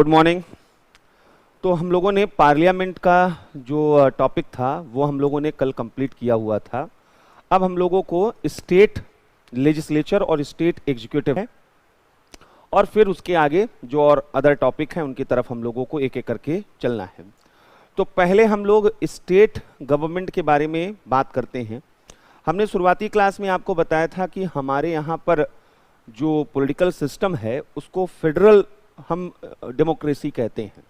Good morning. तो हम लोगों ने पार्लियामेंट का जो टॉपिक था वो हम लोगों ने कल कंप्लीट किया हुआ था। अब हम लोगों को स्टेट लेजिस्लेचर और स्टेट एग्जीक्यूटिव है और फिर उसके आगे जो और अदर टॉपिक हैं उनकी तरफ हम लोगों को एक एक करके चलना है। तो पहले हम लोग स्टेट गवर्नमेंट के बारे में बात करते हैं। हमने शुरुआती क्लास में आपको बताया था कि हमारे यहाँ पर जो पॉलिटिकल सिस्टम है उसको फेडरल हम डेमोक्रेसी कहते हैं,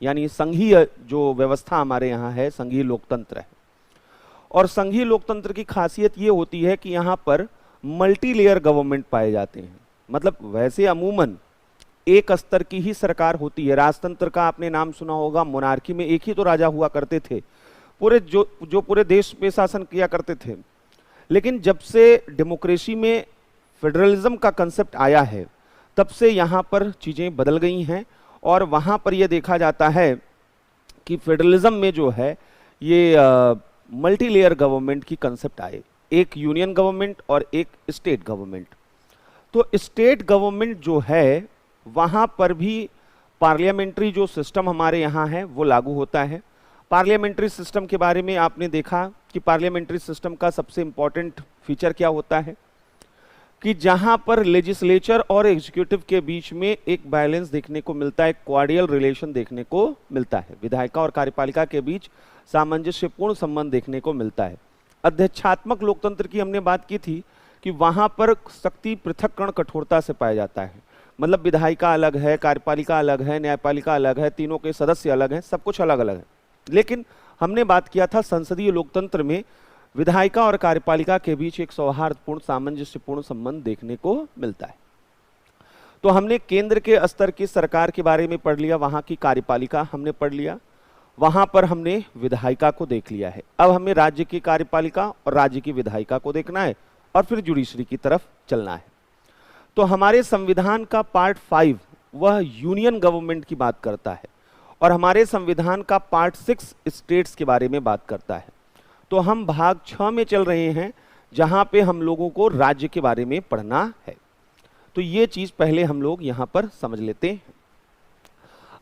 यानी संघीय जो व्यवस्था हमारे यहाँ है संघीय लोकतंत्र है। और संघीय लोकतंत्र की खासियत ये होती है कि यहाँ पर मल्टी लेयर गवर्नमेंट पाए जाते हैं। मतलब वैसे अमूमन एक स्तर की ही सरकार होती है। राजतंत्र का आपने नाम सुना होगा, मोनार्की में एक ही तो राजा हुआ करते थे, पूरे जो पूरे देश पे शासन किया करते थे। लेकिन जब से डेमोक्रेसी में फेडरलिज्म का कंसेप्ट आया है तब से यहाँ पर चीज़ें बदल गई हैं और वहाँ पर यह देखा जाता है कि फेडरलिज्म में जो है ये मल्टी लेयर गवर्नमेंट की कंसेप्ट आए, एक यूनियन गवर्नमेंट और एक स्टेट गवर्नमेंट। तो स्टेट गवर्नमेंट जो है वहाँ पर भी पार्लियामेंट्री जो सिस्टम हमारे यहाँ है वो लागू होता है। पार्लियामेंट्री सिस्टम के बारे में आपने देखा कि पार्लियामेंट्री सिस्टम का सबसे इंपॉर्टेंट फीचर क्या होता है कि जहां पर लेजिस्लेचर और एग्जीक्यूटिव के बीच में एक बैलेंस देखने को मिलता है, कोऑर्डियल रिलेशन देखने को मिलता है। विधायिका और कार्यपालिका के बीच सामंजस्यपूर्ण संबंध देखने को मिलता है। अध्यक्षात्मक लोकतंत्र की हमने बात की थी कि वहां पर शक्ति पृथक्करण कठोरता से पाया जाता है। मतलब विधायिका अलग है, कार्यपालिका अलग है, न्यायपालिका अलग है, तीनों के सदस्य अलग हैं, सब कुछ अलग अलग है। लेकिन हमने बात किया था संसदीय लोकतंत्र में विधायिका और कार्यपालिका के बीच एक सौहार्दपूर्ण सामंजस्यपूर्ण संबंध देखने को मिलता है। तो हमने केंद्र के स्तर की सरकार के बारे में पढ़ लिया, वहां की कार्यपालिका हमने पढ़ लिया, वहां पर हमने विधायिका को देख लिया है। अब हमें राज्य की कार्यपालिका और राज्य की विधायिका को देखना है और फिर जुडिशरी की तरफ चलना है। तो हमारे संविधान का पार्ट 5 वह यूनियन गवर्नमेंट की बात करता है और हमारे संविधान का पार्ट 6 स्टेट्स के बारे में बात करता है। तो हम भाग 6 में चल रहे हैं जहां पे हम लोगों को राज्य के बारे में पढ़ना है। तो ये चीज पहले हम लोग यहां पर समझ लेते हैं।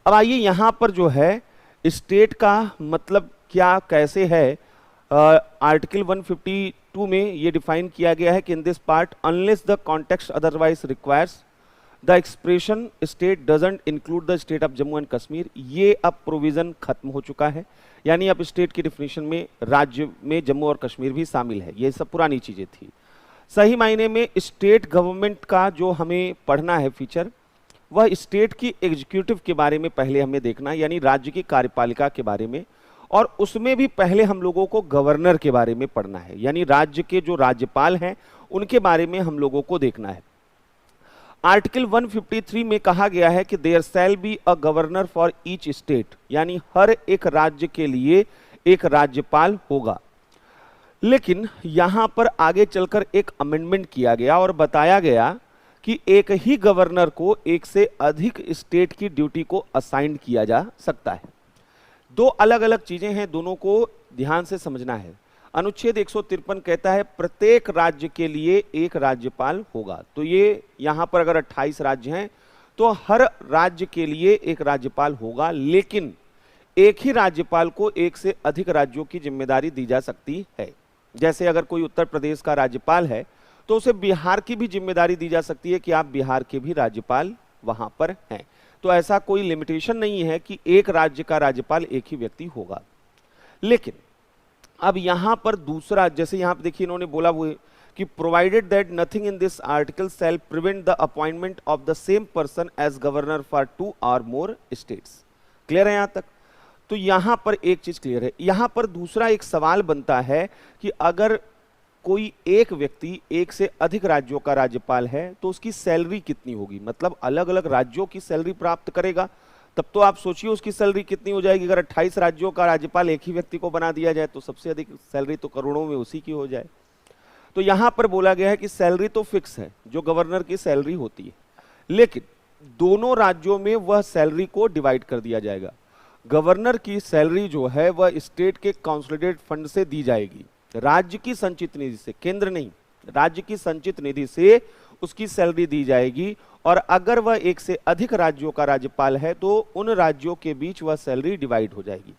अब आइए यहां पर जो है स्टेट का मतलब क्या कैसे है। आर्टिकल 152 में ये डिफाइन किया गया है कि in this part unless the context otherwise requires the expression state doesn't include the state of Jammu and Kashmir. ये अब प्रोविजन खत्म हो चुका है, यानी अब स्टेट की डिफिनेशन में राज्य में जम्मू और कश्मीर भी शामिल है। ये सब पुरानी चीजें थी। सही मायने में स्टेट गवर्नमेंट का जो हमें पढ़ना है फीचर वह स्टेट की एग्जीक्यूटिव के बारे में पहले हमें देखना है, यानी राज्य की कार्यपालिका के बारे में। और उसमें भी पहले हम लोगों को गवर्नर के बारे में पढ़ना है, यानी राज्य के जो राज्यपाल हैं उनके बारे में हम लोगों को देखना है। आर्टिकल 153 में कहा गया है कि there shall be a governor for each state, यानी हर एक राज्य के लिए एक राज्यपाल होगा। लेकिन यहां पर आगे चलकर एक अमेंडमेंट किया गया और बताया गया कि एक ही गवर्नर को एक से अधिक स्टेट की ड्यूटी को असाइन किया जा सकता है। दो अलग अलग चीजें हैं, दोनों को ध्यान से समझना है। अनुच्छेद 153 कहता है प्रत्येक राज्य के लिए एक राज्यपाल होगा। तो ये यहां पर अगर 28 राज्य हैं तो हर राज्य के लिए एक राज्यपाल होगा, लेकिन एक ही राज्यपाल को एक से अधिक राज्यों की जिम्मेदारी दी जा सकती है। जैसे अगर कोई उत्तर प्रदेश का राज्यपाल है तो उसे बिहार की भी जिम्मेदारी दी जा सकती है कि आप बिहार के भी राज्यपाल वहां पर हैं। तो ऐसा कोई लिमिटेशन नहीं है कि एक राज्य का राज्यपाल एक ही व्यक्ति होगा। लेकिन अब यहां पर दूसरा, जैसे यहां पर देखिए इन्होंने बोला वो कि provided that nothing in this article shall prevent the appointment of the same person as governor for 2 और मोर स्टेट्स। क्लियर है यहां तक? तो यहां पर एक चीज क्लियर है। यहां पर दूसरा एक सवाल बनता है कि अगर कोई एक व्यक्ति एक से अधिक राज्यों का राज्यपाल है तो उसकी सैलरी कितनी होगी, मतलब अलग अलग राज्यों की सैलरी प्राप्त करेगा। तब तो आप सोचिए उसकी सैलरी कितनी हो जाएगी। अगर 28 राज्यों का राज्यपाल एक ही व्यक्ति को बना दिया जाए तो सबसे अधिक सैलरी तो करोड़ों में उसी की हो जाए। तो यहां पर बोला गया है कि सैलरी तो फिक्स है जो गवर्नर की सैलरी होती है, लेकिन दोनों राज्यों में वह सैलरी को डिवाइड कर दिया जाएगा। गवर्नर की सैलरी जो है वह स्टेट के कंसोलिडेटेड फंड से दी जाएगी, राज्य की संचित निधि से, केंद्र नहीं, राज्य की संचित निधि से उसकी सैलरी दी जाएगी, और अगर वह एक से अधिक राज्यों का राज्यपाल है तो उन राज्यों के बीच वह सैलरी डिवाइड हो जाएगी।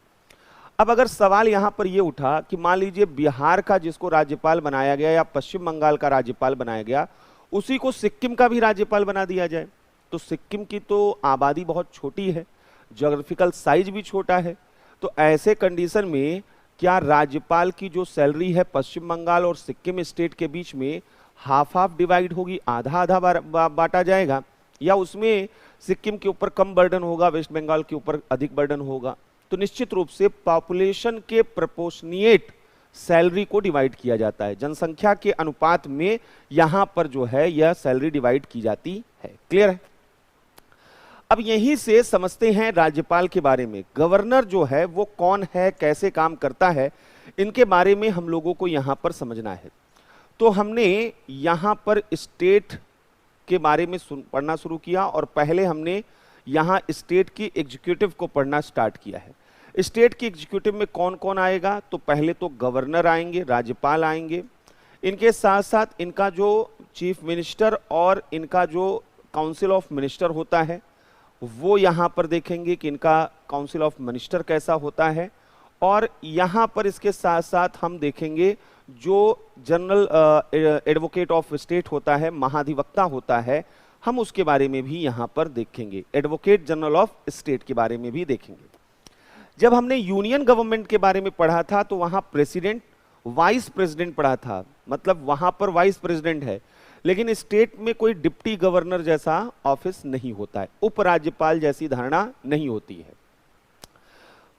अब अगर सवाल यहां पर यह उठा कि मान लीजिए बिहार का जिसको राज्यपाल बनाया गया या पश्चिम बंगाल का राज्यपाल बनाया गया, उसी को सिक्किम का भी राज्यपाल बना दिया जाए, तो सिक्किम की तो आबादी बहुत छोटी है, ज्योग्राफिकल साइज भी छोटा है, तो ऐसे कंडीशन में क्या राज्यपाल की जो सैलरी है पश्चिम बंगाल और सिक्किम स्टेट के बीच में हाफ हाफ डिवाइड होगी, आधा आधा बांटा जाएगा, या उसमें सिक्किम के ऊपर कम बर्डन होगा, वेस्ट बंगाल के ऊपर अधिक बर्डन होगा? तो निश्चित रूप से पॉपुलेशन के प्रोपोर्शनिएट सैलरी को डिवाइड किया जाता है, जनसंख्या के अनुपात में यहां पर जो है यह सैलरी डिवाइड की जाती है। क्लियर है? अब यहीं से समझते हैं राज्यपाल के बारे में। गवर्नर जो है वो कौन है, कैसे काम करता है, इनके बारे में हम लोगों को यहां पर समझना है। तो हमने यहां पर स्टेट के बारे में पढ़ना शुरू किया, और पहले हमने यहां स्टेट की एग्जीक्यूटिव को पढ़ना स्टार्ट किया है। स्टेट की एग्जीक्यूटिव में कौन कौन आएगा? तो पहले तो गवर्नर आएंगे, राज्यपाल आएंगे, इनके साथ साथ इनका जो चीफ मिनिस्टर और इनका जो काउंसिल ऑफ मिनिस्टर होता है वो यहां पर देखेंगे कि इनका काउंसिल ऑफ मिनिस्टर कैसा होता है, और यहां पर इसके साथ साथ हम देखेंगे जो जनरल एडवोकेट ऑफ स्टेट होता है, महाधिवक्ता होता है, हम उसके बारे में भी यहां पर देखेंगे, एडवोकेट जनरल ऑफ स्टेट के बारे में भी देखेंगे। जब हमने यूनियन गवर्नमेंट के बारे में पढ़ा था तो वहां प्रेसिडेंट, वाइस प्रेसिडेंट पढ़ा था, मतलब वहां पर वाइस प्रेसिडेंट है, लेकिन स्टेट में कोई डिप्टी गवर्नर जैसा ऑफिस नहीं होता है, उपराज्यपाल जैसी धारणा नहीं होती है।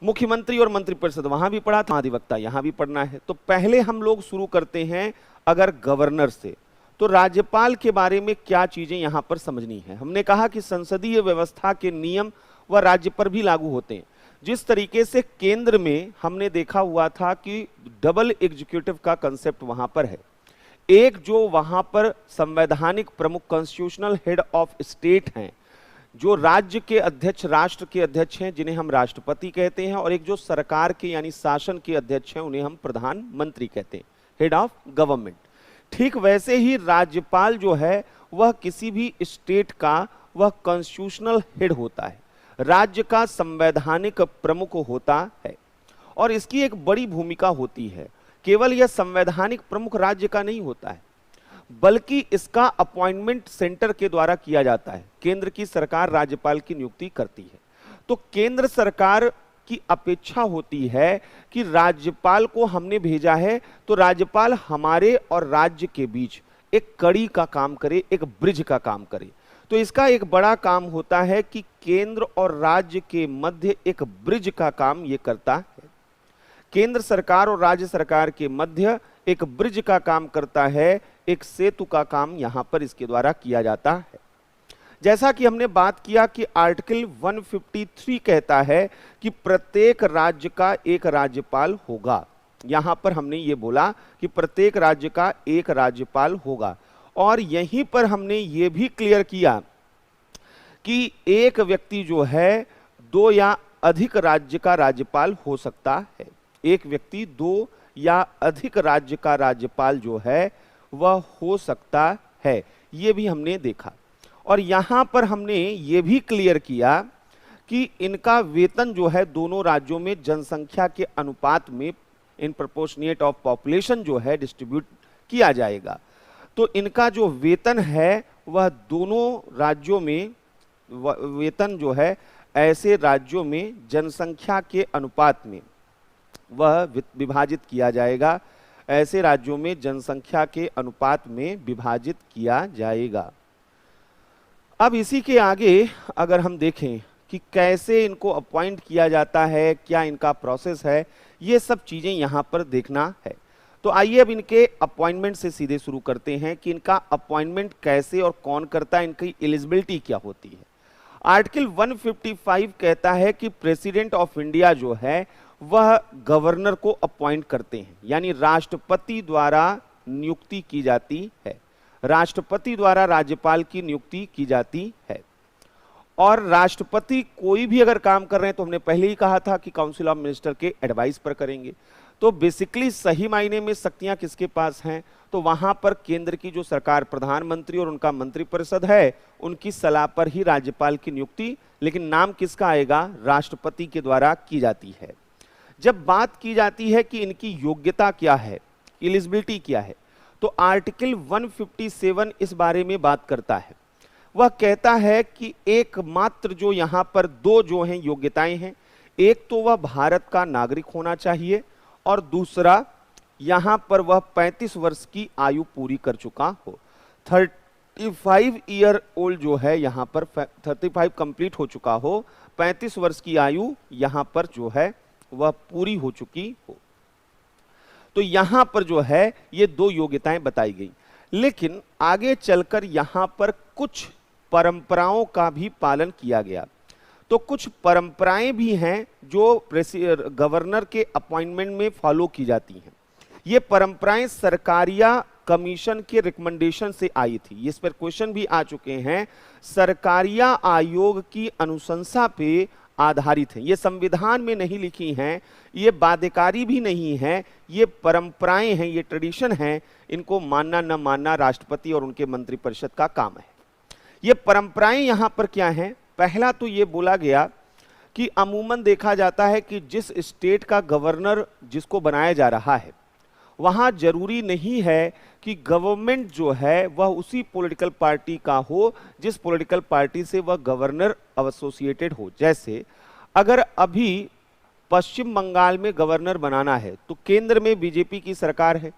मुख्यमंत्री और मंत्रिपरिषद वहां भी पढ़ा था, अधिवक्ता यहां भी पढ़ना है। तो पहले हम लोग शुरू करते हैं अगर गवर्नर से, तो राज्यपाल के बारे में क्या चीजें यहां पर समझनी है। हमने कहा कि संसदीय व्यवस्था के नियम व राज्य पर भी लागू होते हैं। जिस तरीके से केंद्र में हमने देखा हुआ था कि डबल एग्जीक्यूटिव का कंसेप्ट वहां पर है, एक जो वहां पर संवैधानिक प्रमुख कॉन्स्टिट्यूशनल हेड ऑफ स्टेट हैं, जो राज्य के अध्यक्ष, राष्ट्र के अध्यक्ष हैं, जिन्हें हम राष्ट्रपति कहते हैं, और एक जो सरकार के यानी शासन के अध्यक्ष हैं, उन्हें हम प्रधानमंत्री कहते हैं, हेड ऑफ गवर्नमेंट। ठीक वैसे ही राज्यपाल जो है वह किसी भी स्टेट का वह कॉन्स्टिट्यूशनल हेड होता है, राज्य का संवैधानिक प्रमुख होता है, और इसकी एक बड़ी भूमिका होती है। केवल यह संवैधानिक प्रमुख राज्य का नहीं होता है, बल्कि इसका अपॉइंटमेंट सेंटर के द्वारा किया जाता है। केंद्र की सरकार राज्यपाल की नियुक्ति करती है, तो केंद्र सरकार की अपेक्षा होती है कि राज्यपाल को हमने भेजा है तो राज्यपाल हमारे और राज्य के बीच एक कड़ी का काम करे, एक ब्रिज का काम करे। तो इसका एक बड़ा काम होता है कि केंद्र और राज्य के मध्य एक ब्रिज का काम ये करता है। केंद्र सरकार और राज्य सरकार के मध्य एक ब्रिज का काम करता है, एक सेतु का काम यहां पर इसके द्वारा किया जाता है। जैसा कि हमने बात किया कि आर्टिकल 153 कहता है कि प्रत्येक राज्य का एक राज्यपाल होगा। यहां पर हमने ये बोला कि प्रत्येक राज्य का एक राज्यपाल होगा, और यहीं पर हमने ये भी क्लियर किया कि एक व्यक्ति जो है दो या अधिक राज्य का राज्यपाल हो सकता है। एक व्यक्ति दो या अधिक राज्य का राज्यपाल जो है वह हो सकता है, ये भी हमने देखा। और यहां पर हमने ये भी क्लियर किया कि इनका वेतन जो है दोनों राज्यों में जनसंख्या के अनुपात में इन प्रोपोर्शनिएट ऑफ पॉपुलेशन जो है डिस्ट्रीब्यूट किया जाएगा। तो इनका जो वेतन है वह दोनों राज्यों में, वेतन जो है ऐसे राज्यों में जनसंख्या के अनुपात में वह विभाजित किया जाएगा, ऐसे राज्यों में जनसंख्या के अनुपात में विभाजित किया जाएगा। अब इसी के आगे अगर हम देखें कि कैसे इनको अपॉइंट किया जाता है, क्या इनका प्रोसेस है, ये सब चीजें यहां पर देखना है। तो आइए अब इनके अपॉइंटमेंट से सीधे शुरू करते हैं कि इनका अपॉइंटमेंट कैसे और कौन करता है, इनकी एलिजिबिलिटी क्या होती है। आर्टिकल 155 कहता है कि प्रेसिडेंट ऑफ इंडिया जो है वह गवर्नर को अपॉइंट करते हैं, यानी राष्ट्रपति द्वारा नियुक्ति की जाती है। राष्ट्रपति द्वारा राज्यपाल की नियुक्ति की जाती है, और राष्ट्रपति कोई भी अगर काम कर रहे हैं तो हमने पहले ही कहा था कि काउंसिल ऑफ मिनिस्टर के एडवाइस पर करेंगे। तो बेसिकली सही मायने में शक्तियां किसके पास हैं? तो वहां पर केंद्र की जो सरकार, प्रधानमंत्री और उनका मंत्रिपरिषद है, उनकी सलाह पर ही राज्यपाल की नियुक्ति, लेकिन नाम किसका आएगा? राष्ट्रपति के द्वारा की जाती है। जब बात की जाती है कि इनकी योग्यता क्या है, एलिजिबिलिटी क्या है, तो आर्टिकल 157 इस बारे में बात करता है। वह कहता है कि एकमात्र जो यहां पर दो जो हैं योग्यताएं हैं, एक तो वह भारत का नागरिक होना चाहिए और दूसरा यहां पर वह 35 वर्ष की आयु पूरी कर चुका हो। 35 ईयर ओल्ड जो है यहां पर 35 कंप्लीट हो चुका हो, 35 वर्ष की आयु यहां पर जो है वह पूरी हो चुकी हो। तो यहां पर जो है ये दो योग्यताएं बताई गई, लेकिन आगे चलकर यहां पर कुछ परंपराओं का भी पालन किया गया। तो कुछ परंपराएं भी हैं जो गवर्नर के अपॉइंटमेंट में फॉलो की जाती हैं। ये परंपराएं सरकारिया कमीशन के रिकमेंडेशन से आई थी। इस पर क्वेश्चन भी आ चुके हैं। सरकारिया आयोग की अनुशंसा पे आधारित है। ये संविधान में नहीं लिखी हैं, ये बाध्यकारी भी नहीं है, ये परंपराएं हैं, ये ट्रेडिशन हैं। इनको मानना न मानना राष्ट्रपति और उनके मंत्रिपरिषद का काम है। ये परंपराएं यहां पर क्या हैं? पहला तो ये बोला गया कि अमूमन देखा जाता है कि जिस स्टेट का गवर्नर जिसको बनाया जा रहा है, वहां जरूरी नहीं है कि गवर्नमेंट जो है वह उसी पॉलिटिकल पार्टी का हो जिस पॉलिटिकल पार्टी से वह गवर्नर एसोसिएटेड हो। जैसे अगर अभी पश्चिम बंगाल में गवर्नर बनाना है तो केंद्र में बीजेपी की सरकार है,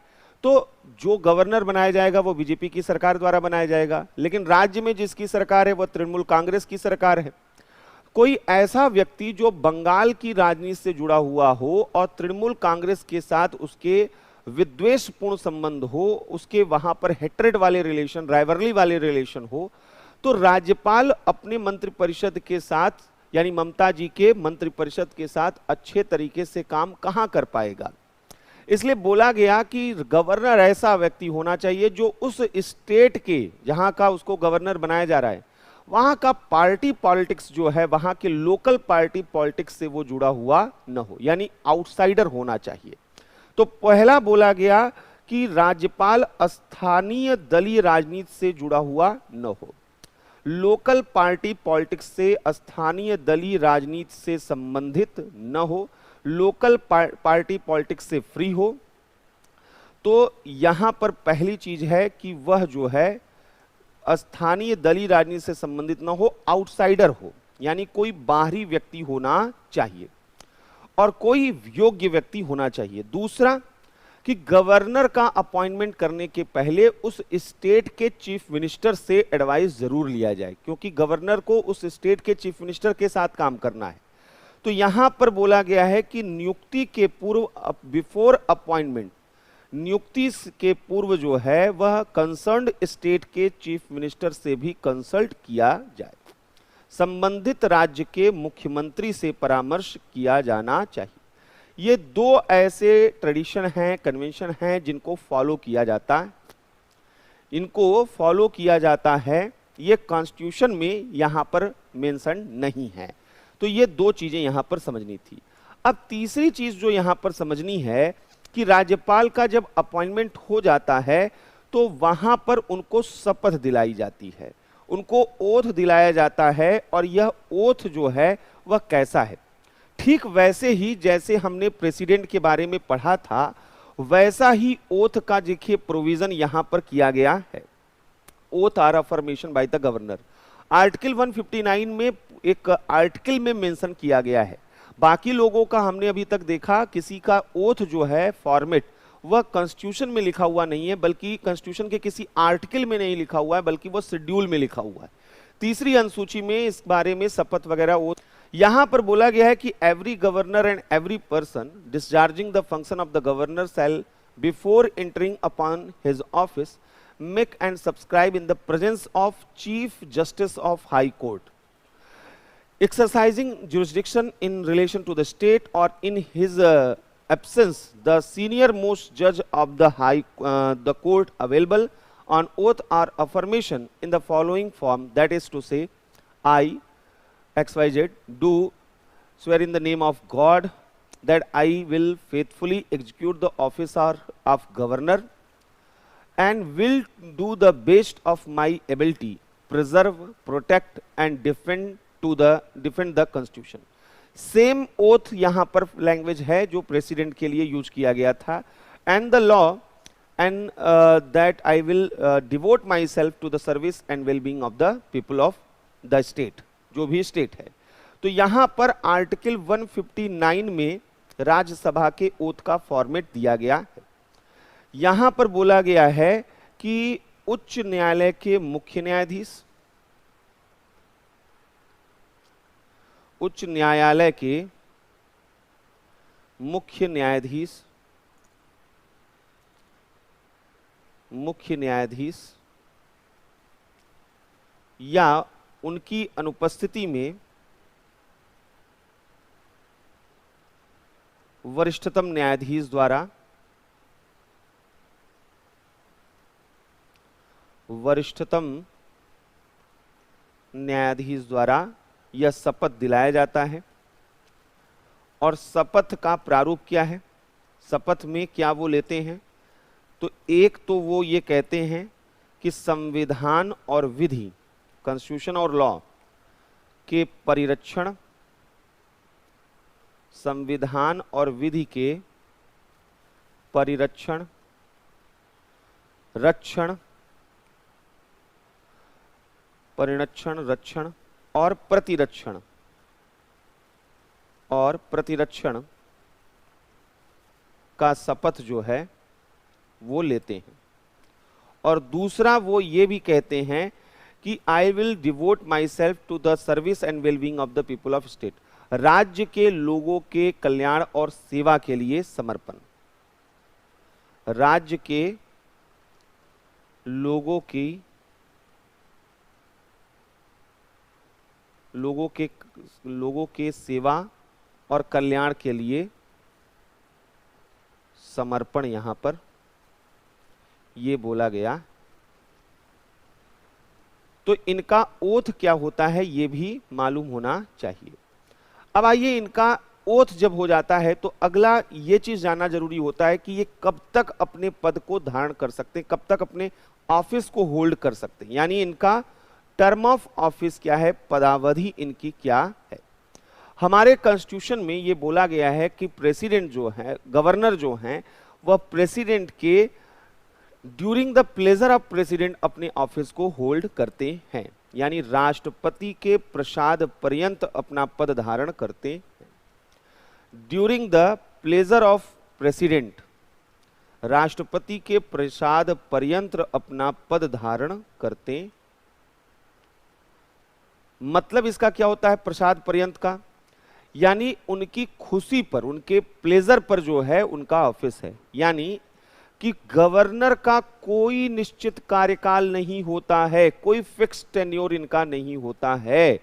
तो जो गवर्नर बनाया जाएगा वो बीजेपी की सरकार द्वारा बनाया जाएगा, लेकिन राज्य में जिसकी सरकार है वह तृणमूल कांग्रेस की सरकार है। कोई ऐसा व्यक्ति जो बंगाल की राजनीति से जुड़ा हुआ हो और तृणमूल कांग्रेस के साथ उसके विद्वेषपूर्ण संबंध हो, उसके वहां पर हेट्रेड वाले रिलेशन, राइवरली वाले रिलेशन हो, तो राज्यपाल अपने मंत्रिपरिषद के साथ, यानी ममता जी के मंत्रिपरिषद के साथ अच्छे तरीके से काम कहां कर पाएगा। इसलिए बोला गया कि गवर्नर ऐसा व्यक्ति होना चाहिए जो उस स्टेट के जहां का उसको गवर्नर बनाया जा रहा है वहां का पार्टी पॉलिटिक्स जो है, वहां के लोकल पार्टी पॉलिटिक्स से वो जुड़ा हुआ न हो, यानी आउटसाइडर होना चाहिए। तो पहला बोला गया कि राज्यपाल स्थानीय दलीय राजनीति से जुड़ा हुआ न हो, लोकल पार्टी पॉलिटिक्स से, स्थानीय दलीय राजनीति से संबंधित न हो, लोकल पार्टी पॉलिटिक्स से फ्री हो। तो यहां पर पहली चीज है कि वह जो है स्थानीय दलीय राजनीति से संबंधित न हो, आउटसाइडर हो, यानी कोई बाहरी व्यक्ति होना चाहिए और कोई योग्य व्यक्ति होना चाहिए। दूसरा कि गवर्नर का अपॉइंटमेंट करने के पहले उस स्टेट के चीफ मिनिस्टर से एडवाइस जरूर लिया जाए, क्योंकि गवर्नर को उस स्टेट के चीफ मिनिस्टर के साथ काम करना है। तो यहां पर बोला गया है कि नियुक्ति के पूर्व, बिफोर अपॉइंटमेंट, नियुक्ति के पूर्व जो है वह कंसर्न्ड स्टेट के चीफ मिनिस्टर से भी कंसल्ट किया जाए, संबंधित राज्य के मुख्यमंत्री से परामर्श किया जाना चाहिए। ये दो ऐसे ट्रेडिशन हैं, कन्वेंशन हैं जिनको फॉलो किया जाता है, इनको फॉलो किया जाता है। ये कॉन्स्टिट्यूशन में यहां पर मेंशन नहीं है। तो ये दो चीजें यहां पर समझनी थी। अब तीसरी चीज जो यहां पर समझनी है कि राज्यपाल का जब अपॉइंटमेंट हो जाता है तो वहां पर उनको शपथ दिलाई जाती है, उनको ओथ दिलाया जाता है। और यह ओथ जो है वह कैसा है? ठीक वैसे ही जैसे हमने प्रेसिडेंट के बारे में पढ़ा था, वैसा ही ओथ का देखिए प्रोविजन यहां पर किया गया है। Oath or affirmation by the governor, article 159 में एक आर्टिकल में मेंशन किया गया है। बाकी लोगों का हमने अभी तक देखा, किसी का ओथ जो है फॉर्मेट वह कॉन्स्टिट्यूशन में लिखा हुआ नहीं है, बल्कि कॉन्स्टिट्यूशन के किसी आर्टिकल में नहीं लिखा हुआ है, बल्कि वह शेड्यूल में लिखा हुआ है। तीसरी अनुसूची में इस बारे में शपथ वगैरह ओथ यहां पर बोला गया है कि every governor and every person discharging the function of the governor shall before entering upon his office make and subscribe in the presence of chief justice of high court exercising jurisdiction in relation to the state, or in his absence the senior most judge of the court available on oath or affirmation in the following form, that is to say, I XYZ do swear in the name of God that I will faithfully execute the office of governor and will do the best of my ability, preserve, protect and defend the constitution. Same oath यहां पर language है जो president के लिए use किया गया था. And the law and that I will devote myself to the service and wellbeing of the people of the state, जो भी स्टेट है. तो यहां पर आर्टिकल 159 में राज्यसभा के ओथ का फॉर्मेट दिया गया है. यहां पर बोला गया है कि उच्च न्यायालय के मुख्य न्यायाधीश, उच्च न्यायालय के मुख्य न्यायाधीश या उनकी अनुपस्थिति में वरिष्ठतम न्यायाधीश द्वारा यह शपथ दिलाया जाता है. और शपथ का प्रारूप क्या है, शपथ में क्या वो लेते हैं, तो एक तो वो ये कहते हैं कि संविधान और विधि, कॉन्स्टिट्यूशन और लॉ के परिरक्षण, संविधान और विधि के परिरक्षण, रक्षण, रक्षण और प्रतिरक्षण का शपथ जो है वो लेते हैं. और दूसरा वो ये भी कहते हैं कि I will devote myself to the service and wellbeing of the people of state, राज्य के लोगों के कल्याण और सेवा के लिए समर्पण, राज्य के लोगों के सेवा और कल्याण के लिए समर्पण यहां पर ये बोला गया. तो इनका ओथ क्या होता है ये भी मालूम होना चाहिए. अब आइए, इनका ओथ जब हो जाता है तो अगला ये चीज जानना जरूरी होता है कि ये कब तक अपने पद को धारण कर सकते हैं, कब तक अपने ऑफिस को होल्ड कर सकते हैं, यानी इनका टर्म ऑफ ऑफिस क्या है, पदावधि इनकी क्या है. हमारे कॉन्स्टिट्यूशन में ये बोला गया है कि प्रेसिडेंट जो है, गवर्नर जो हैं, वह प्रेसिडेंट के during the pleasure of president अपने ऑफिस को होल्ड करते हैं, यानी राष्ट्रपति के प्रसाद पर्यंत अपना पद धारण करते हैं. During the pleasure of president, राष्ट्रपति के प्रसाद पर्यंत अपना पद धारण करते. मतलब इसका क्या होता है प्रसाद पर्यंत का, यानी उनकी खुशी पर, उनके प्लेजर पर जो है उनका ऑफिस है. यानी कि गवर्नर का कोई निश्चित कार्यकाल नहीं होता है, कोई फिक्स टेन्योर इनका नहीं होता है,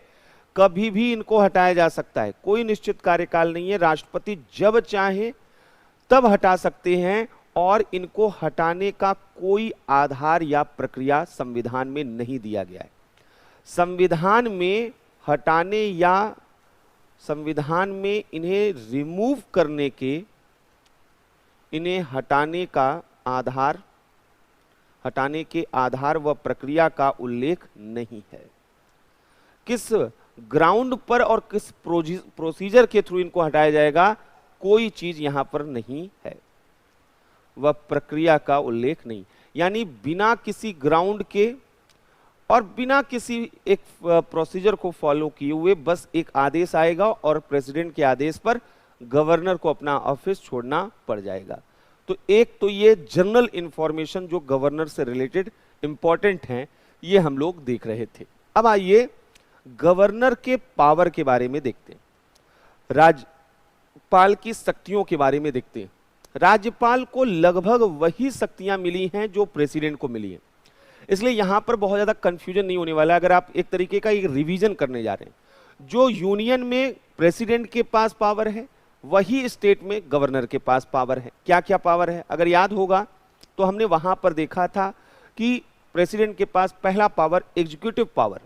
कभी भी इनको हटाया जा सकता है, कोई निश्चित कार्यकाल नहीं है. राष्ट्रपति जब चाहे तब हटा सकते हैं और इनको हटाने का कोई आधार या प्रक्रिया संविधान में नहीं दिया गया है. संविधान में हटाने या संविधान में इन्हें रिमूव करने के, इन्हें हटाने के आधार व प्रक्रिया का उल्लेख नहीं है. किस ग्राउंड पर और किस प्रोसीजर के थ्रू इनको हटाया जाएगा, कोई चीज यहां पर नहीं है, वह प्रक्रिया का उल्लेख नहीं. यानी बिना किसी ग्राउंड के और बिना किसी एक प्रोसीजर को फॉलो किए हुए बस एक आदेश आएगा और प्रेसिडेंट के आदेश पर गवर्नर को अपना ऑफिस छोड़ना पड़ जाएगा. तो एक तो ये जनरल इंफॉर्मेशन जो गवर्नर से रिलेटेड इंपॉर्टेंट हैं, ये हम लोग देख रहे थे. अब आइए गवर्नर के पावर के बारे में देखते हैं, राज्यपाल की शक्तियों के बारे में देखते हैं. राज्यपाल को लगभग वही शक्तियां मिली हैं जो प्रेसिडेंट को मिली हैं, इसलिए यहां पर बहुत ज्यादा कंफ्यूजन नहीं होने वाला है. अगर आप एक तरीके का एक रिवीजन करने जा रहे हैं, जो यूनियन में प्रेसिडेंट के पास पावर है वही स्टेट में गवर्नर के पास पावर है. क्या क्या पावर है, अगर याद होगा तो हमने वहां पर देखा था कि प्रेसिडेंट के पास पहला पावर एग्जीक्यूटिव पावर,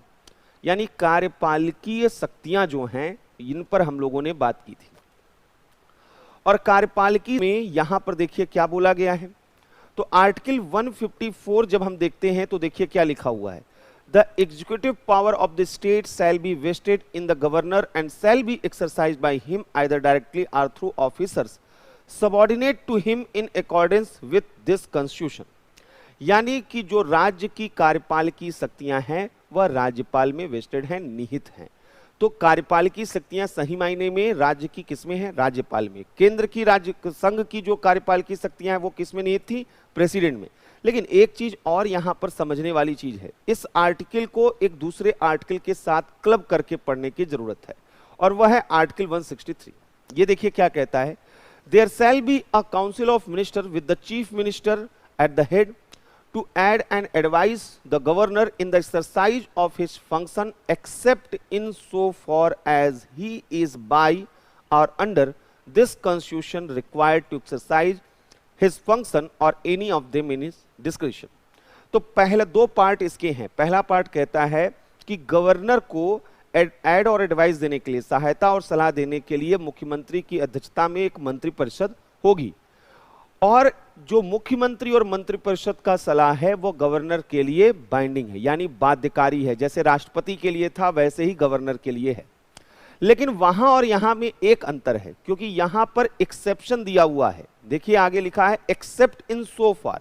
यानी कार्यपालकीय शक्तियां जो हैं, इन पर हम लोगों ने बात की थी. और कार्यपालिकी में यहां पर देखिए क्या बोला गया है। तो आर्टिकल 154 जब हम देखते हैं तो देखिए क्या लिखा हुआ है, the executive power of the state shall be vested in the governor and shall be exercised by him either directly or through officers subordinate to him in accordance with this constitution. यानी कि जो राज्य की कार्यपालिकी शक्तियां हैं वह राज्यपाल में वेस्टेड हैं, निहित हैं। तो कार्यपालिकी शक्तियां सही मायने में राज्य की किसमें है, राज्यपाल में। केंद्र की राज्य संघ की जो कार्यपालिकी शक्तियां हैं वो किसमें निहित थी, प्रेसिडेंट में। लेकिन एक चीज और यहां पर समझने वाली चीज है, इस आर्टिकल को एक दूसरे आर्टिकल के साथ क्लब करके पढ़ने की जरूरत है, और वह है आर्टिकल 163। ये देखिए क्या कहता है, there shall be a council of minister with the chief minister at the head to aid and advise the governor in the exercise of his function except in so far as he is by or under this constitution required to exercise his function or any of them in his discretion। तो पहले दो part इसके हैं। पहला part कहता है कि governor को एड और एडवाइस देने के लिए, सहायता और सलाह देने के लिए मुख्यमंत्री की अध्यक्षता में एक मंत्रिपरिषद होगी, और जो मुख्यमंत्री और मंत्रिपरिषद का सलाह है वो गवर्नर के लिए बाइंडिंग है, यानी बाध्यकारी है। जैसे राष्ट्रपति के लिए था वैसे ही गवर्नर के लिए है। लेकिन वहां और यहां में एक अंतर है, क्योंकि यहां पर एक्सेप्शन दिया हुआ है। देखिए आगे लिखा है एक्सेप्ट इन सो फार,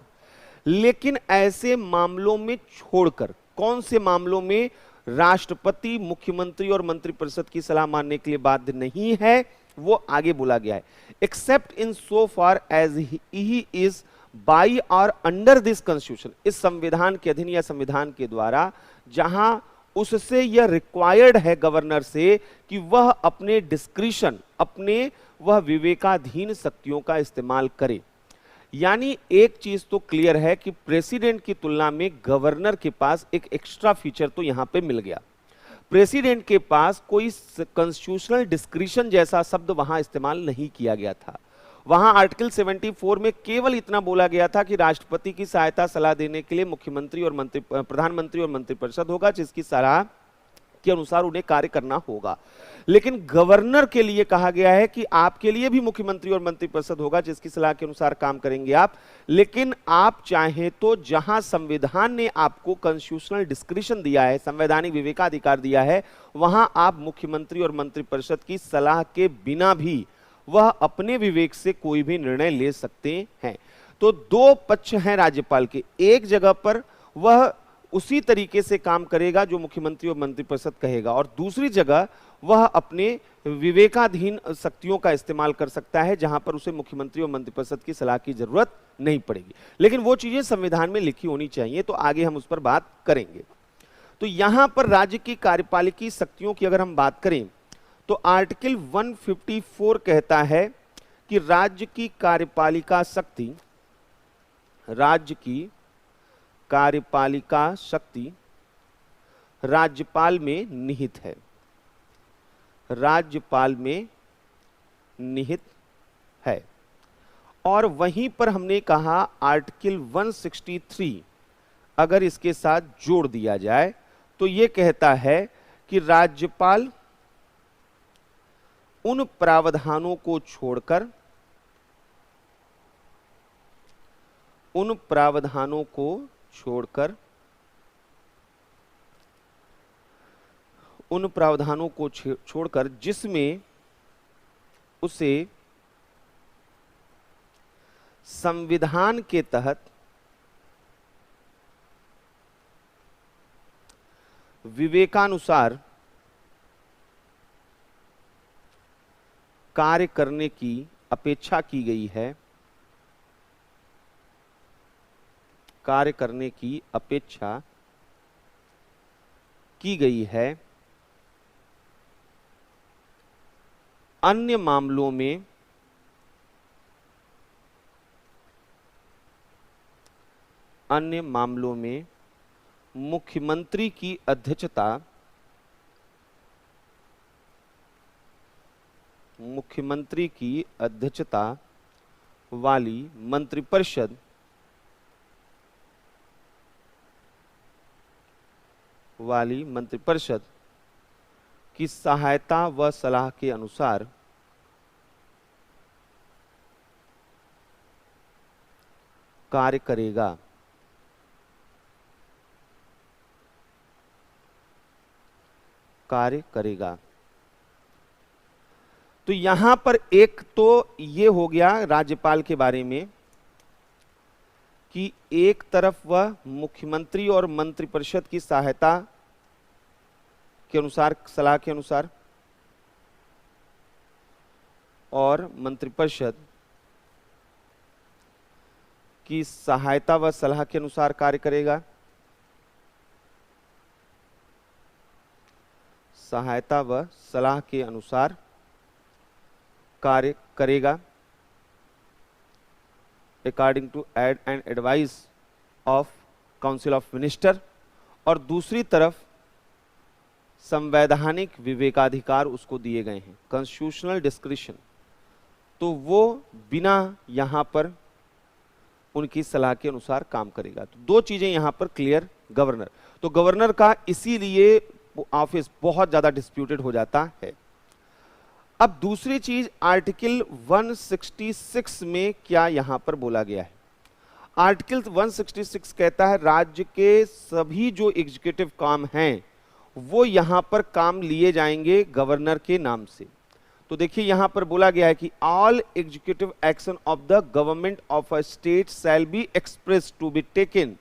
लेकिन ऐसे मामलों में छोड़कर। कौन से मामलों में? राष्ट्रपति मुख्यमंत्री और मंत्रिपरिषद की सलाह मानने के लिए बाध्य नहीं है, वो आगे बोला गया है। Except in so far as he is by और अंडर दिस कॉन्स्टिट्यूशन, इस संविधान के अधीन या संविधान के द्वारा, जहां उससे यह रिक्वायर्ड है गवर्नर से कि वह अपने डिस्क्रिशन, अपने वह विवेकाधीन शक्तियों का इस्तेमाल करे। यानी एक चीज तो क्लियर है कि प्रेसिडेंट की तुलना में गवर्नर के पास एक एक्स्ट्रा फीचर तो यहां पे मिल गया। प्रेसिडेंट के पास कोई कॉन्स्टिट्यूशनल डिस्क्रिशन जैसा शब्द वहां इस्तेमाल नहीं किया गया था। वहां आर्टिकल 74 में केवल इतना बोला गया था कि राष्ट्रपति की सहायता सलाह देने के लिए मुख्यमंत्री और प्रधानमंत्री और मंत्रिपरिषद होगा, जिसकी सलाह के अनुसार उन्हें कार्य करना होगा। लेकिन गवर्नर के लिए कहा गया है कि आपके लिए भी मुख्यमंत्री और मंत्रिपरिषद होगा, जिसकी सलाह के अनुसार काम करेंगे आप। लेकिन आप चाहें तो जहां संविधान ने आपको कॉन्स्टिट्यूशनल डिस्क्रिशन दिया है, संवैधानिक विवेकाधिकार दिया है, वहां आप मुख्यमंत्री और मंत्रिपरिषद की सलाह के बिना भी वह अपने विवेक से कोई भी निर्णय ले सकते हैं। तो दो पक्ष हैं राज्यपाल के। एक जगह पर वह उसी तरीके से काम करेगा जो मुख्यमंत्री और मंत्रिपरिषद कहेगा, और दूसरी जगह वह अपने विवेकाधीन शक्तियों का इस्तेमाल कर सकता है, जहां पर उसे मुख्यमंत्री और मंत्रिपरिषद की सलाह की जरूरत नहीं पड़ेगी। लेकिन वो चीजें संविधान में लिखी होनी चाहिए, तो आगे हम उस पर बात करेंगे। तो यहां पर राज्य की कार्यपालिकी शक्तियों की अगर हम बात करें तो आर्टिकल 154 कहता है कि राज्य की कार्यपालिका शक्ति, राज्य की कार्यपालिका शक्ति राज्यपाल में निहित है, राज्यपाल में निहित है। और वहीं पर हमने कहा आर्टिकल 163 अगर इसके साथ जोड़ दिया जाए तो यह कहता है कि राज्यपाल उन प्रावधानों को छोड़कर, उन प्रावधानों को छोड़कर, उन प्रावधानों को छोड़कर जिसमें उसे संविधान के तहत विवेकानुसार कार्य करने की अपेक्षा की गई है, कार्य करने की अपेक्षा की गई है, अन्य मामलों में मुख्यमंत्री की अध्यक्षता, मुख्यमंत्री की अध्यक्षता वाली मंत्रिपरिषद की सहायता व सलाह के अनुसार कार्य करेगा। कार्य करेगा। तो यहां पर एक तो ये हो गया राज्यपाल के बारे में कि एक तरफ वह मुख्यमंत्री और मंत्रिपरिषद की सहायता के अनुसार, सलाह के अनुसार, और मंत्रिपरिषद की सहायता व सलाह के अनुसार कार्य करेगा। सहायता व सलाह के अनुसार कार्य करेगा। According to aid and advice of council of minister. और दूसरी तरफ संवैधानिक विवेकाधिकार उसको दिए गए हैं, कॉन्स्टिट्यूशनल डिस्क्रिशन, तो वो बिना यहां पर उनकी सलाह के अनुसार काम करेगा। तो दो चीजें यहां पर क्लियर। गवर्नर, तो गवर्नर का इसीलिए ऑफिस बहुत ज्यादा डिस्प्यूटेड हो जाता है। अब दूसरी चीज, आर्टिकल 166 में क्या यहां पर बोला गया है? आर्टिकल 166 कहता है राज्य के सभी जो एग्जीक्यूटिव काम हैं वो यहां पर काम लिए जाएंगे गवर्नर के नाम से। तो देखिए यहां पर बोला गया है कि all executive action of the government of a state shall be express to be taken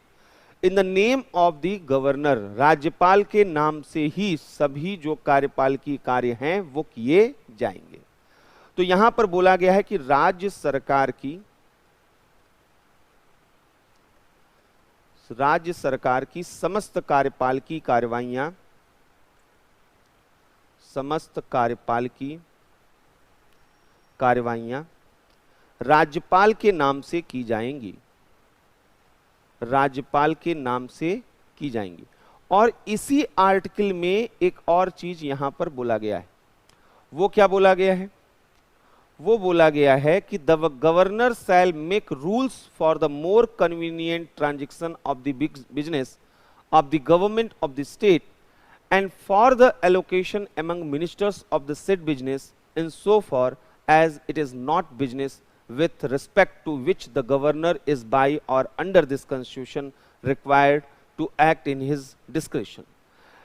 in the name of the governor. राज्यपाल के नाम से ही सभी जो कार्यपालकीय कार्य हैं वो किए जाएंगे। तो यहां पर बोला गया है कि राज्य सरकार की समस्त कार्यपालकीय कार्रवाइयां, समस्त कार्यपालकीय कार्रवाइयां राज्यपाल के नाम से की जाएंगी। राज्यपाल के नाम से की जाएंगी। और इसी आर्टिकल में एक और चीज यहां पर बोला गया है। वो क्या बोला गया है? वो बोला गया है कि the governor shell make rules for the more convenient transaction of the business of the government of the state and for the allocation among ministers of the said business in so far as it is not business with respect to which the governor is by or under this constitution required to act in his discretion।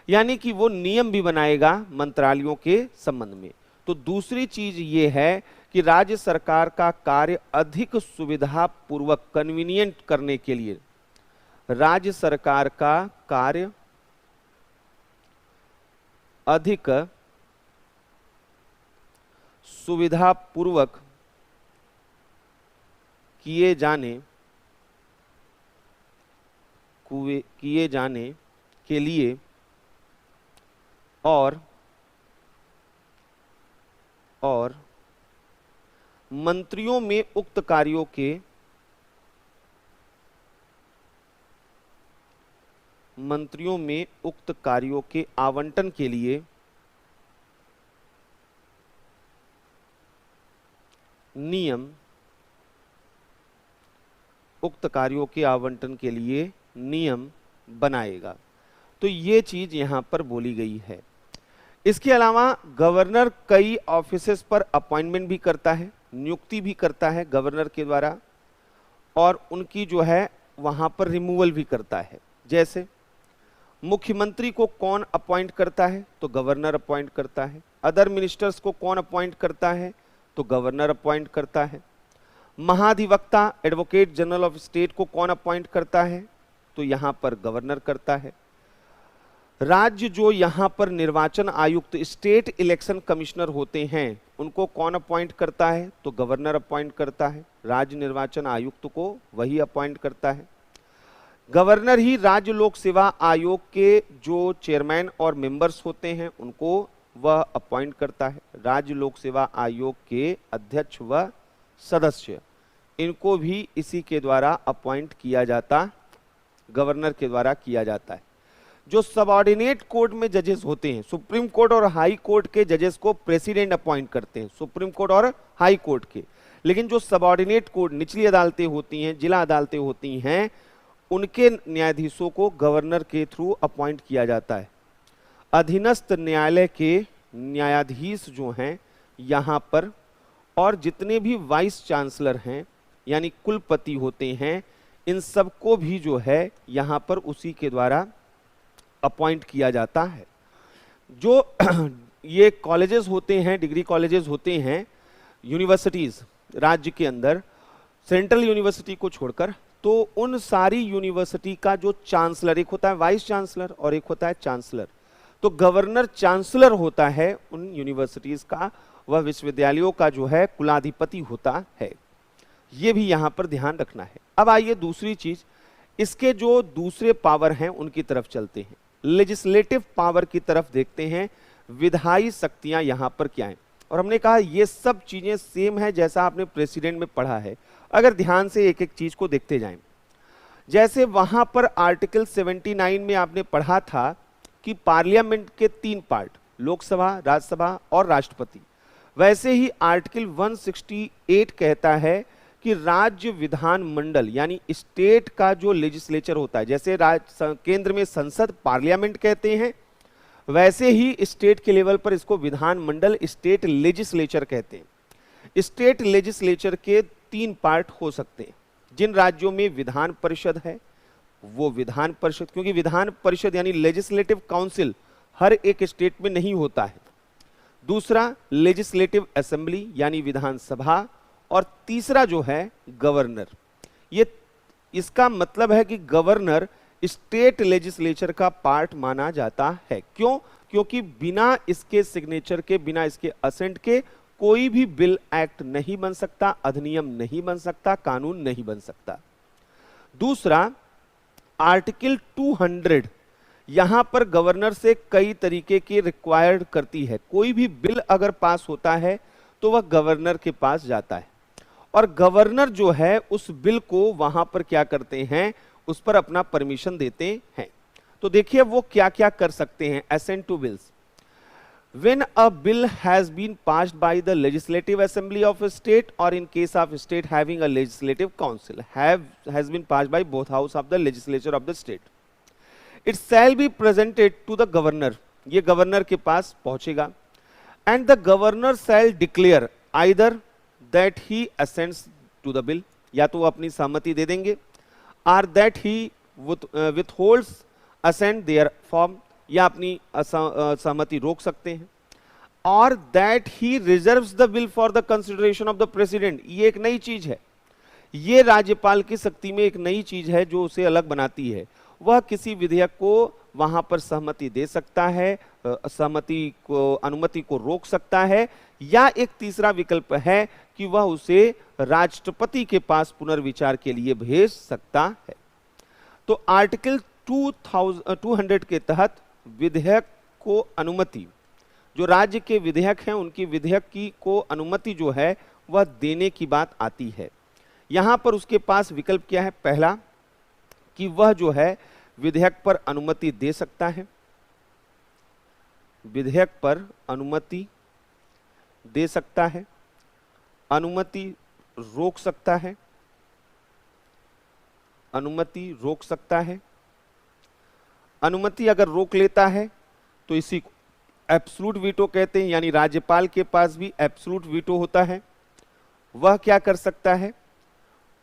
यानी कि वो नियम भी बनाएगा मंत्रालयों के संबंध में। तो दूसरी चीज ये है कि राज्य सरकार का कार्य अधिक सुविधा पूर्वक कन्वीनियंट करने के लिए राज्य सरकार का कार्य अधिक सुविधापूर्वक किए जाने के लिए और मंत्रियों में उक्त कार्यों के आवंटन के लिए नियम, उक्त कार्यों के आवंटन के लिए नियम बनाएगा। तो ये चीज यहां पर बोली गई है। इसके अलावा गवर्नर कई ऑफिसेस पर अपॉइंटमेंट भी करता है, नियुक्ति भी करता है गवर्नर के द्वारा, और उनकी जो है वहां पर रिमूवल भी करता है। जैसे मुख्यमंत्री को कौन अपॉइंट करता है? तो गवर्नर अपॉइंट करता है। अदर मिनिस्टर्स को कौन अपॉइंट करता है? तो गवर्नर अपॉइंट करता है। महाधिवक्ता एडवोकेट जनरल ऑफ स्टेट को कौन अपॉइंट करता है? तो यहां पर गवर्नर करता है। राज्य जो यहां पर निर्वाचन आयुक्त, स्टेट इलेक्शन कमिश्नर होते हैं, उनको कौन अपॉइंट करता है? तो गवर्नर अपॉइंट करता है। राज्य निर्वाचन आयुक्त को वही अपॉइंट करता है। गवर्नर ही राज्य लोक सेवा आयोग के जो चेयरमैन और मेंबर्स होते हैं उनको वह अपॉइंट करता है। राज्य लोक सेवा आयोग के अध्यक्ष व सदस्य, इनको भी इसी के द्वारा अपॉइंट किया जाता, गवर्नर के द्वारा किया जाता है। जो सबऑर्डिनेट कोर्ट में जजेस होते हैं, सुप्रीम कोर्ट और हाई कोर्ट के जजेस को प्रेसिडेंट अपॉइंट करते हैं, सुप्रीम कोर्ट और हाई कोर्ट के। लेकिन जो सबऑर्डिनेट कोर्ट, निचली अदालतें होती हैं, जिला अदालतें होती हैं, उनके न्यायाधीशों को गवर्नर के थ्रू अपॉइंट किया जाता है। अधीनस्थ न्यायालय के न्यायाधीश जो हैं यहाँ पर, और जितने भी वाइस चांसलर हैं यानी कुलपति होते हैं, इन सबको भी जो है यहाँ पर उसी के द्वारा अपॉइंट किया जाता है। जो ये कॉलेजेस होते हैं, डिग्री कॉलेजेस होते हैं, यूनिवर्सिटीज राज्य के अंदर, सेंट्रल यूनिवर्सिटी को छोड़कर, तो उन सारी यूनिवर्सिटी का जो चांसलर, एक होता है वाइस चांसलर और एक होता है चांसलर, तो गवर्नर चांसलर होता है उन यूनिवर्सिटीज का, वह विश्वविद्यालयों का जो है कुलाधिपति होता है। ये भी यहां पर ध्यान रखना है। अब आइए दूसरी चीज, इसके जो दूसरे पावर हैं उनकी तरफ चलते हैं, लेजिस्लेटिव पावर की तरफ देखते हैं, विधायी शक्तियां यहां पर क्या हैं। और हमने कहा ये सब चीजें सेम है जैसा आपने प्रेसिडेंट में पढ़ा है। अगर ध्यान से एक एक चीज को देखते जाएं, जैसे वहां पर आर्टिकल 79 में आपने पढ़ा था कि पार्लियामेंट के 3 पार्ट, लोकसभा, राज्यसभा और राष्ट्रपति, वैसे ही आर्टिकल 168 कहता है कि राज्य विधान मंडल यानी स्टेट का जो लेजिस्लेचर होता है, जैसे केंद्र में संसद पार्लियामेंट कहते हैं, वैसे ही स्टेट के लेवल पर इसको विधान मंडल स्टेट लेजिस्लेचर कहते हैं। स्टेट लेजिस्लेचर के 3 पार्ट हो सकते हैं। जिन राज्यों में विधान परिषद है वो विधान परिषद, क्योंकि विधान परिषद यानी लेजिस्लेटिव काउंसिल हर एक स्टेट में नहीं होता है। दूसरा लेजिस्लेटिव असेंबली यानी विधानसभा, और तीसरा जो है गवर्नर। ये इसका मतलब है कि गवर्नर स्टेट लेजिस्लेचर का पार्ट माना जाता है। क्यों? क्योंकि बिना इसके सिग्नेचर के, बिना इसके असेंट के कोई भी बिल, एक्ट नहीं बन सकता, अधिनियम नहीं बन सकता, कानून नहीं बन सकता। दूसरा आर्टिकल 200 यहां पर गवर्नर से कई तरीके की रिक्वायर्ड करती है। कोई भी बिल अगर पास होता है तो वह गवर्नर के पास जाता है, और गवर्नर जो है उस बिल को वहां पर क्या करते हैं, उस पर अपना परमिशन देते हैं। तो देखिए वो क्या क्या कर सकते हैं। Assent to bills, when a bill has been passed by the legislative assembly of a state, or in case of a state having a legislative council, has been passed by both house of the legislature of the state, it shall be presented to the governor, ये governor के पास पहुंचेगा, and the governor shall declare either that he assents to the bill, या तो वो अपनी सहमति दे देंगे, or that he withholds assent therefrom, या अपनी सहमति रोक सकते हैं, और that he reserves the bill for the consideration of the president. ये एक नई चीज है, ये राज्यपाल की शक्ति में एक नई चीज है जो उसे अलग बनाती है। वह किसी विधेयक को वहां पर सहमति दे सकता है, सहमति को, अनुमति को रोक सकता है, या एक तीसरा विकल्प है कि वह उसे राष्ट्रपति के पास पुनर्विचार के लिए भेज सकता है। तो आर्टिकल 200 के तहत विधेयक को अनुमति, जो राज्य के विधेयक हैं उनकी विधेयक की को अनुमति जो है वह देने की बात आती है। यहां पर उसके पास विकल्प क्या है? पहला कि वह जो है विधेयक पर अनुमति दे सकता है, विधेयक पर अनुमति दे सकता है, अनुमति रोक सकता है, अनुमति रोक सकता है। अनुमति अगर रोक लेता है तो इसी को एब्सोल्यूट वीटो कहते हैं, यानी राज्यपाल के पास भी एब्सोल्यूट वीटो होता है। वह क्या कर सकता है?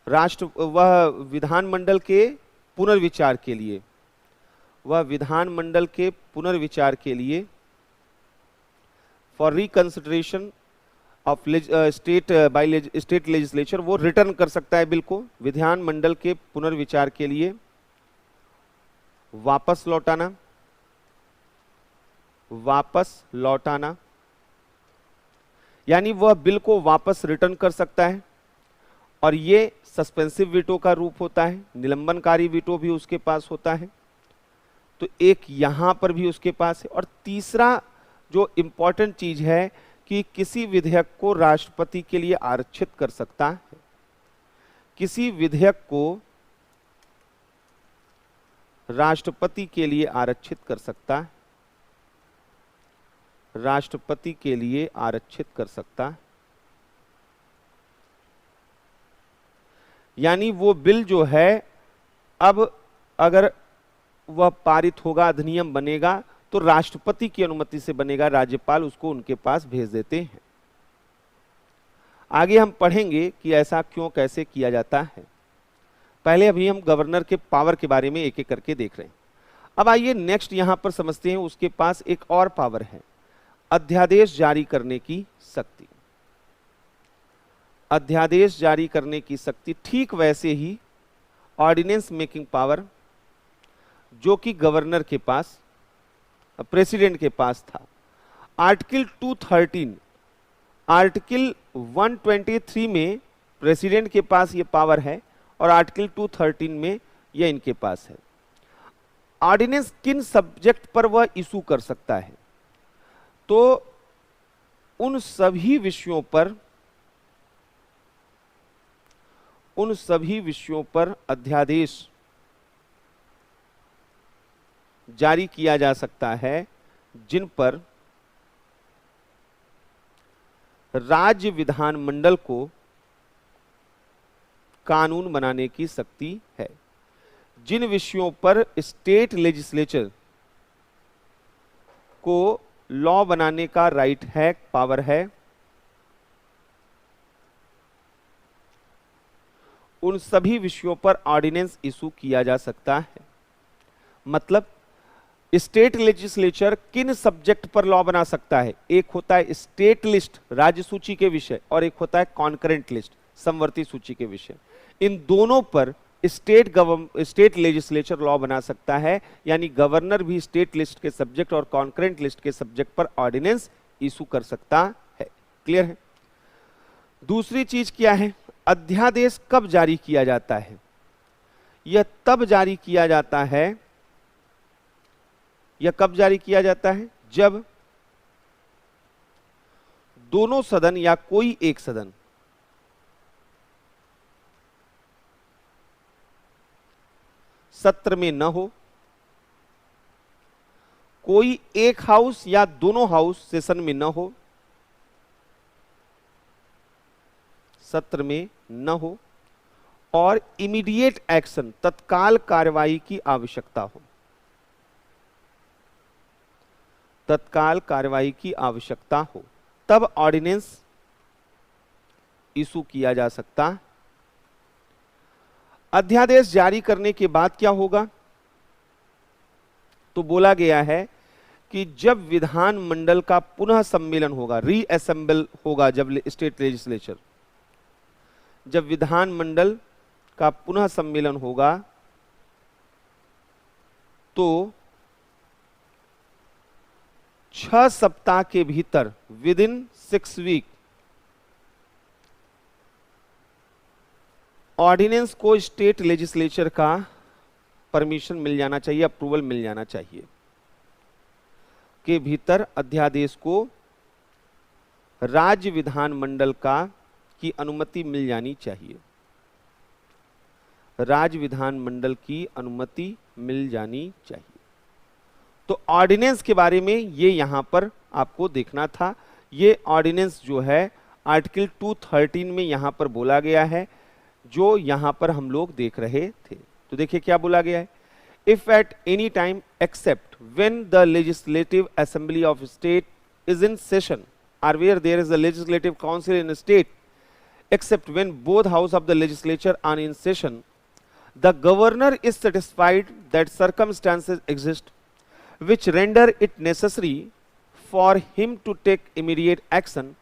वह विधानमंडल के पुनर्विचार के लिए, वह विधानमंडल के पुनर्विचार के लिए for reconsideration of state by state legislature, वो रिटर्न कर सकता है बिल को विधानमंडल के पुनर्विचार के लिए वापस लौटाना, वापस लौटाना, यानी वह बिल को वापस रिटर्न कर सकता है। और ये सस्पेंसिव वीटो का रूप होता है, निलंबनकारी वीटो भी उसके पास होता है। तो एक यहां पर भी उसके पास है। और तीसरा जो इंपॉर्टेंट चीज है कि किसी विधेयक को राष्ट्रपति के लिए आरक्षित कर सकता है, किसी विधेयक को राष्ट्रपति के लिए आरक्षित कर सकता है, राष्ट्रपति के लिए आरक्षित कर सकता है। यानी वो बिल जो है अब अगर वह पारित होगा, अधिनियम बनेगा, तो राष्ट्रपति की अनुमति से बनेगा, राज्यपाल उसको उनके पास भेज देते हैं। आगे हम पढ़ेंगे कि ऐसा क्यों कैसे किया जाता है। पहले अभी हम गवर्नर के पावर के बारे में एक एक करके देख रहे हैं। अब आइए नेक्स्ट यहां पर समझते हैं, उसके पास एक और पावर है, अध्यादेश जारी करने की शक्ति। अध्यादेश जारी करने की शक्ति, ठीक वैसे ही ऑर्डिनेंस मेकिंग पावर जो कि गवर्नर के पास, प्रेसिडेंट के पास था। आर्टिकल 213, आर्टिकल 123 में प्रेसिडेंट के पास ये पावर है और आर्टिकल 213 में ये इनके पास है। ऑर्डिनेंस किन सब्जेक्ट पर वह इशू कर सकता है? तो उन सभी विषयों पर अध्यादेश जारी किया जा सकता है जिन पर राज्य विधानमंडल को कानून बनाने की शक्ति है। जिन विषयों पर स्टेट लेजिस्लेचर को लॉ बनाने का राइट है, पावर है, उन सभी विषयों पर ऑर्डिनेंस इशू किया जा सकता है। मतलब स्टेट लेजिस्लेचर किन सब्जेक्ट पर लॉ बना सकता है? एक होता है स्टेट लिस्ट, राज्य सूची के विषय, और एक होता है कॉन्करेंट लिस्ट, समवर्ती सूची के विषय। इन दोनों पर स्टेट लेजिस्लेचर लॉ बना सकता है, यानी गवर्नर भी स्टेट लिस्ट के सब्जेक्ट और कॉन्करेंट लिस्ट के सब्जेक्ट पर ऑर्डिनेंस इशू कर सकता है। क्लियर है? दूसरी चीज क्या है? अध्यादेश कब जारी किया जाता है? यह तब जारी किया जाता है, यह कब जारी किया जाता है? जब दोनों सदन या कोई एक सदन सत्र में न हो, कोई एक हाउस या दोनों हाउस सेशन में न हो, सत्र में न हो, और इमीडिएट एक्शन, तत्काल कार्रवाई की आवश्यकता हो। तत्काल कार्रवाई की आवश्यकता हो, तब ऑर्डिनेंस इशू किया जा सकता। अध्यादेश जारी करने के बाद क्या होगा? तो बोला गया है कि जब विधानमंडल का पुनः सम्मेलन होगा, रीअसेंबल होगा, जब स्टेट लेजिस्लेचर, जब विधानमंडल का पुनः सम्मेलन होगा, तो 6 सप्ताह के भीतर, विद इन 6 वीक, ऑर्डिनेंस को स्टेट लेजिस्लेचर का परमिशन मिल जाना चाहिए, अप्रूवल मिल जाना चाहिए, के भीतर अध्यादेश को राज्य विधानमंडल की अनुमति मिल जानी चाहिए। राज्य विधानमंडल की अनुमति मिल जानी चाहिए। तो ऑर्डिनेंस के बारे में ये यहां पर आपको देखना था। ये ऑर्डिनेंस जो है आर्टिकल 213 में यहां पर बोला गया है, जो यहां पर हम लोग देख रहे थे। तो देखिए क्या बोला गया है, if at any time except when the legislative assembly of state is in session or where there is a legislative council in a state, except when both house of the legislature are in session, the governor is satisfied that circumstances exist which render it necessary for him to take immediate action,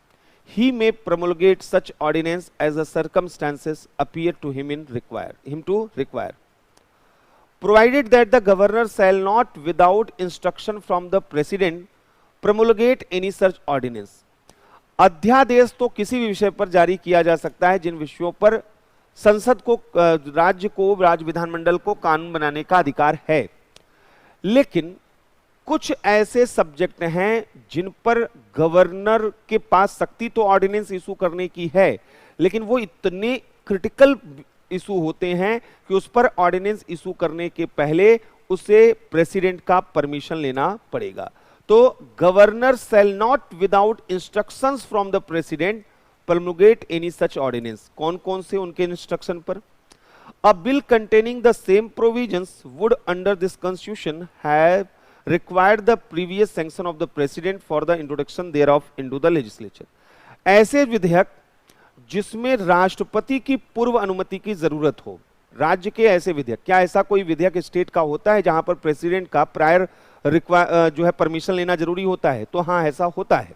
he may promulgate such ordinance as the circumstances appear to him to require, provided that the governor shall not without instruction from the president promulgate any such ordinance. अध्यादेश तो किसी भी विषय पर जारी किया जा सकता है जिन विषयों पर संसद को, राज्य विधानमंडल को कानून बनाने का अधिकार है, लेकिन कुछ ऐसे सब्जेक्ट हैं जिन पर गवर्नर के पास शक्ति तो ऑर्डिनेंस इशू करने की है, लेकिन वो इतने क्रिटिकल इशू होते हैं कि उस पर ऑर्डिनेंस इशू करने के पहले उसे प्रेसिडेंट का परमिशन लेना पड़ेगा। तो governor shall not without instructions from the president promulgate any such ordinance. कौन कौन से उनके इंस्ट्रक्शन पर? A bill containing the same provisions would under this constitution have required the previous sanction of the president for the introduction thereof into the legislature. ऐसे विधेयक जिसमें राष्ट्रपति की पूर्व अनुमति की जरूरत हो, राज्य के ऐसे विधेयक, क्या ऐसा कोई विधेयक स्टेट का होता है जहां पर प्रेसिडेंट का प्रायर जो है परमिशन लेना जरूरी होता है? तो हाँ, ऐसा होता है।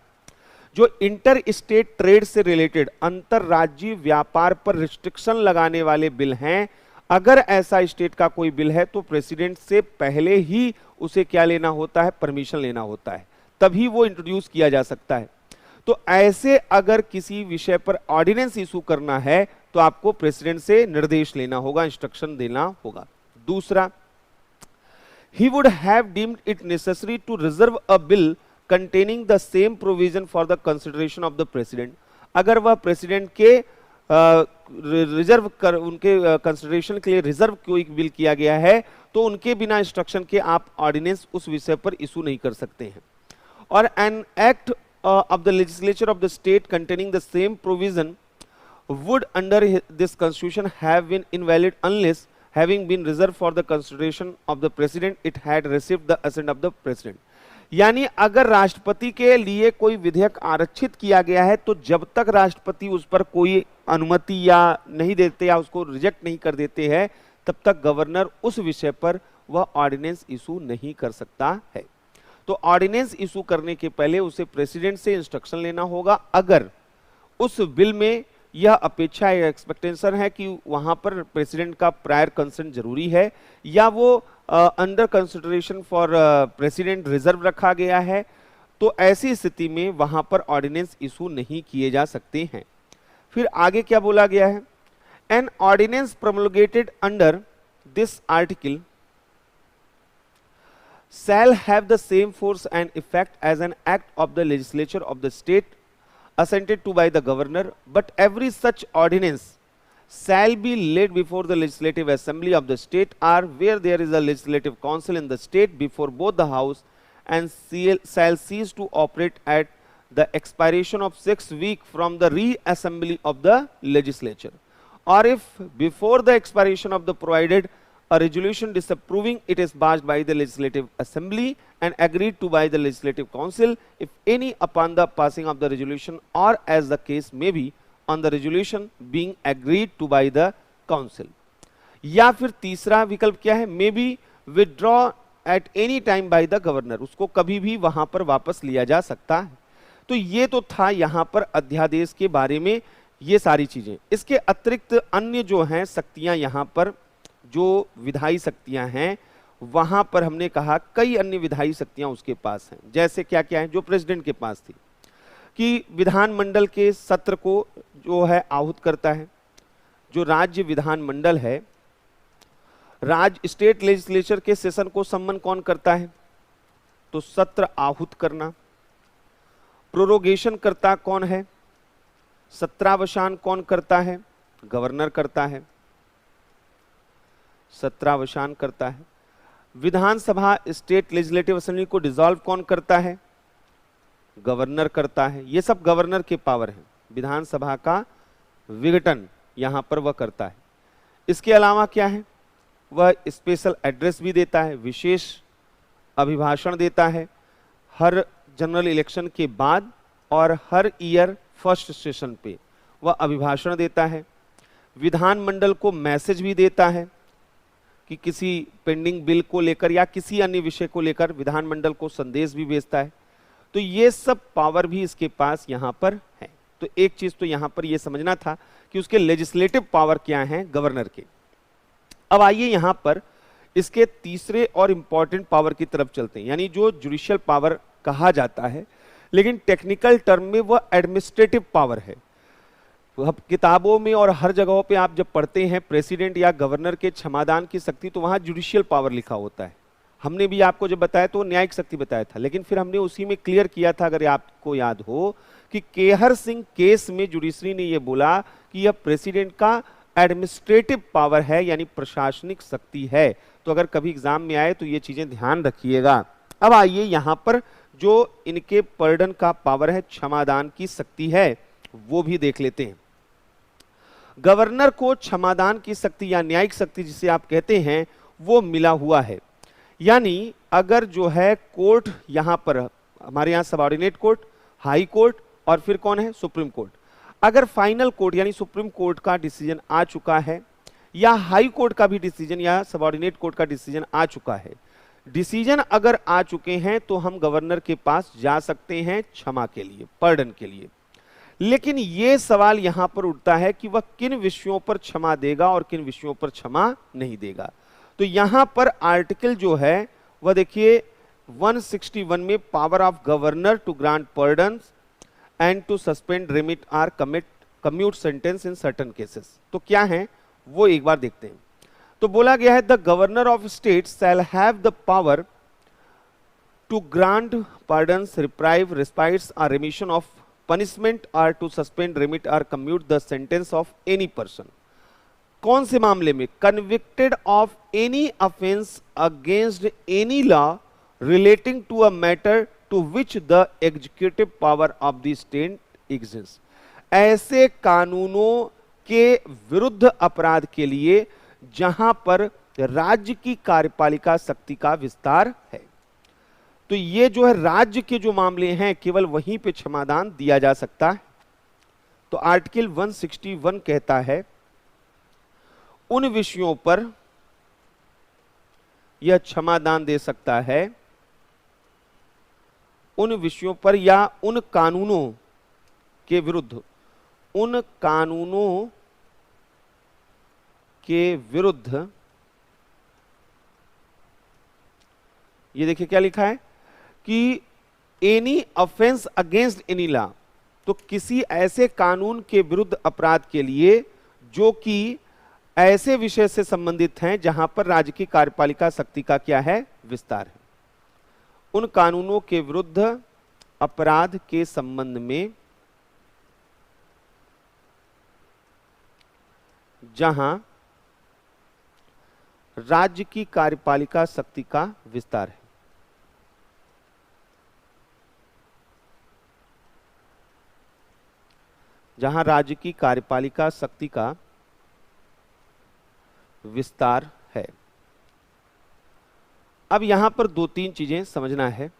जो इंटर स्टेट ट्रेड से रिलेटेड अंतरराज्यीय व्यापार पर रिस्ट्रिक्शन लगाने वाले बिल हैं, अगर ऐसा स्टेट का कोई बिल है तो प्रेसिडेंट से पहले ही उसे क्या लेना होता है? परमिशन लेना होता है, तभी वो इंट्रोड्यूस किया जा सकता है। तो ऐसे अगर किसी विषय पर ऑर्डिनेंस इशू करना है तो आपको प्रेसिडेंट से निर्देश लेना होगा, इंस्ट्रक्शन देना होगा। दूसरा, he would have deemed it necessary to reserve a bill containing the same provision for the consideration of the president। अगर वह प्रेसिडेंट के रिजर्व कर उनके कंसिडरेशन के लिए रिजर्व कोई बिल किया गया है तो उनके बिना इंस्ट्रक्शन के आप ऑर्डिनेंस उस विषय पर इशू नहीं कर सकते हैं। और an act of the legislature of the state containing the same provision would under this constitution have been invalid unless having been reserved for the consideration of the president it had received the assent of the president। यानी अगर राष्ट्रपति के लिए कोई विधेयक आरक्षित किया गया है तो जब तक राष्ट्रपति उस पर कोई अनुमति या नहीं देते या उसको रिजेक्ट नहीं कर देते हैं तब तक गवर्नर उस विषय पर वह ऑर्डिनेंस इशू नहीं कर सकता है। तो ऑर्डिनेंस इशू करने के पहले उसे प्रेसिडेंट से इंस्ट्रक्शन लेना होगा अगर उस बिल में यह अपेक्षा या एक्सपेक्टेशन है कि वहां पर प्रेसिडेंट का प्रायर कंसेंट जरूरी है या वो under consideration for president reserve रखा गया है, तो ऐसी स्थिति में वहां पर ऑर्डिनेंस इशू नहीं किए जा सकते हैं। फिर आगे क्या बोला गया है? An ordinance promulgated under this article shall have the same force and effect as an act of the legislature of the state assented to by the governor, but every such ordinance shall be laid before the legislative assembly of the state or where there is a legislative council in the state before both the house and shall cease to operate at the expiration of 6 weeks from the reassembly of the legislature, or if before the expiration of the provided a resolution disapproving it is passed by the legislative assembly and agreed to by the legislative council, if any upon the passing of the resolution or as the case may be on the resolution being agreed to by the council। या फिर तीसरा विकल्प क्या है? May be withdraw at any time bye the governor, उसको कभी भी वहां पर वापस लिया जा सकता है। तो ये तो था यहां पर अध्यादेश के बारे में ये सारी चीजें। इसके अतिरिक्त अन्य जो हैं शक्तियां, यहां पर जो विधायी शक्तियां हैं वहां पर हमने कहा कई अन्य विधायी शक्तियां उसके पास हैं। जैसे क्या क्या है जो प्रेसिडेंट के पास थी कि विधानमंडल के सत्र को जो है आहूत करता है। जो राज्य विधानमंडल है, राज्य स्टेट लेजिस्लेचर के सेशन को सम्मन कौन करता है? तो सत्र आहूत करना। प्रोरोगेशन करता कौन है? सत्रावसान कौन करता है? गवर्नर करता है, सत्रावसान करता है। विधानसभा स्टेट लेजिस्लेटिव असेंबली को डिसॉल्व कौन करता है? गवर्नर करता है। ये सब गवर्नर के पावर हैं। विधानसभा का विघटन यहां पर वह करता है। इसके अलावा क्या है? वह स्पेशल एड्रेस भी देता है, विशेष अभिभाषण देता है हर जनरल इलेक्शन के बाद और हर ईयर फर्स्ट सेशन पे वह अभिभाषण देता है। विधानमंडल को मैसेज भी देता है कि किसी पेंडिंग बिल को लेकर या किसी अन्य विषय को लेकर विधानमंडल को संदेश भी भेजता है। तो ये सब पावर भी इसके पास यहां पर है। तो एक चीज तो यहां पर यह समझना था कि उसके लेजिस्लेटिव पावर क्या हैं गवर्नर के। अब आइए यहां पर इसके तीसरे और इंपॉर्टेंट पावर की तरफ चलते हैं, यानी जो जुडिशियल पावर कहा जाता है लेकिन टेक्निकल टर्म में वह एडमिनिस्ट्रेटिव पावर है। अब किताबों में और हर जगहों पे आप जब पढ़ते हैं प्रेसिडेंट या गवर्नर के क्षमादान की शक्ति तो वहां जुडिशियल पावर लिखा होता है। हमने भी आपको जब बताया तो न्यायिक शक्ति बताया था, लेकिन फिर हमने उसी में क्लियर किया था, अगर आपको याद हो, कि केहर सिंह केस में जुडिशरी ने यह बोला कि यह प्रेसिडेंट का एडमिनिस्ट्रेटिव पावर है, यानी प्रशासनिक शक्ति है। तो अगर कभी एग्जाम में आए तो ये चीजें ध्यान रखिएगा। अब आइए यहां पर जो इनके पर्डन का पावर है, क्षमादान की शक्ति है, वो भी देख लेते हैं। गवर्नर को क्षमादान की शक्ति या न्यायिक शक्ति जिसे आप कहते हैं वो मिला हुआ है। यानी अगर जो है कोर्ट यहां पर, हमारे यहां सबऑर्डिनेट कोर्ट, हाई कोर्ट और फिर कौन है? Supreme court. अगर फाइनल कोर्ट यानी सुप्रीम कोर्ट का डिसीजन आ चुका है या हाई कोर्ट का भी डिसीजन या सबऑर्डिनेट कोर्ट का डिसीजन आ चुका है, डिसीजन अगर आ चुके हैं तो हम गवर्नर के पास जा सकते हैं क्षमा के लिए, पर्डन के लिए। लेकिन यह सवाल यहां पर उठता है कि वह किन विषयों पर क्षमा देगा और किन विषयों पर क्षमा नहीं देगा। तो यहां पर आर्टिकल जो है वह देखिए 161 में power of governor to grant pardon and to suspend, remit or commute sentence in certain cases. तो क्या है वो एक बार देखते हैं। तो बोला गया है the governor of state shall have the power to grant pardons, reprieves, respites or remission of punishment or to suspend, remit or commute the sentence of any person. कौन से मामले में? Convicted of any offence against any law relating to a matter to which the executive power of the state exist. ऐसे कानूनों के विरुद्ध अपराध के लिए जहां पर राज्य की कार्यपालिका शक्ति का विस्तार है। तो ये जो है राज्य के जो मामले हैं केवल वहीं पे क्षमादान दिया जा सकता है। तो आर्टिकल 161 कहता है उन विषयों पर यह क्षमादान दे सकता है, उन विषयों पर या उन कानूनों के विरुद्ध, उन कानूनों के विरुद्ध, ये देखिए क्या लिखा है कि any offence against any law. तो किसी ऐसे कानून के विरुद्ध अपराध के लिए जो कि ऐसे विषय से संबंधित हैं जहां पर राज्य की कार्यपालिका शक्ति का क्या है? विस्तार है। उन कानूनों के विरुद्ध अपराध के संबंध में जहां राज्य की कार्यपालिका शक्ति का विस्तार है। जहां राज्य की कार्यपालिका शक्ति का विस्तार है। अब यहां पर दो तीन चीजें समझना है।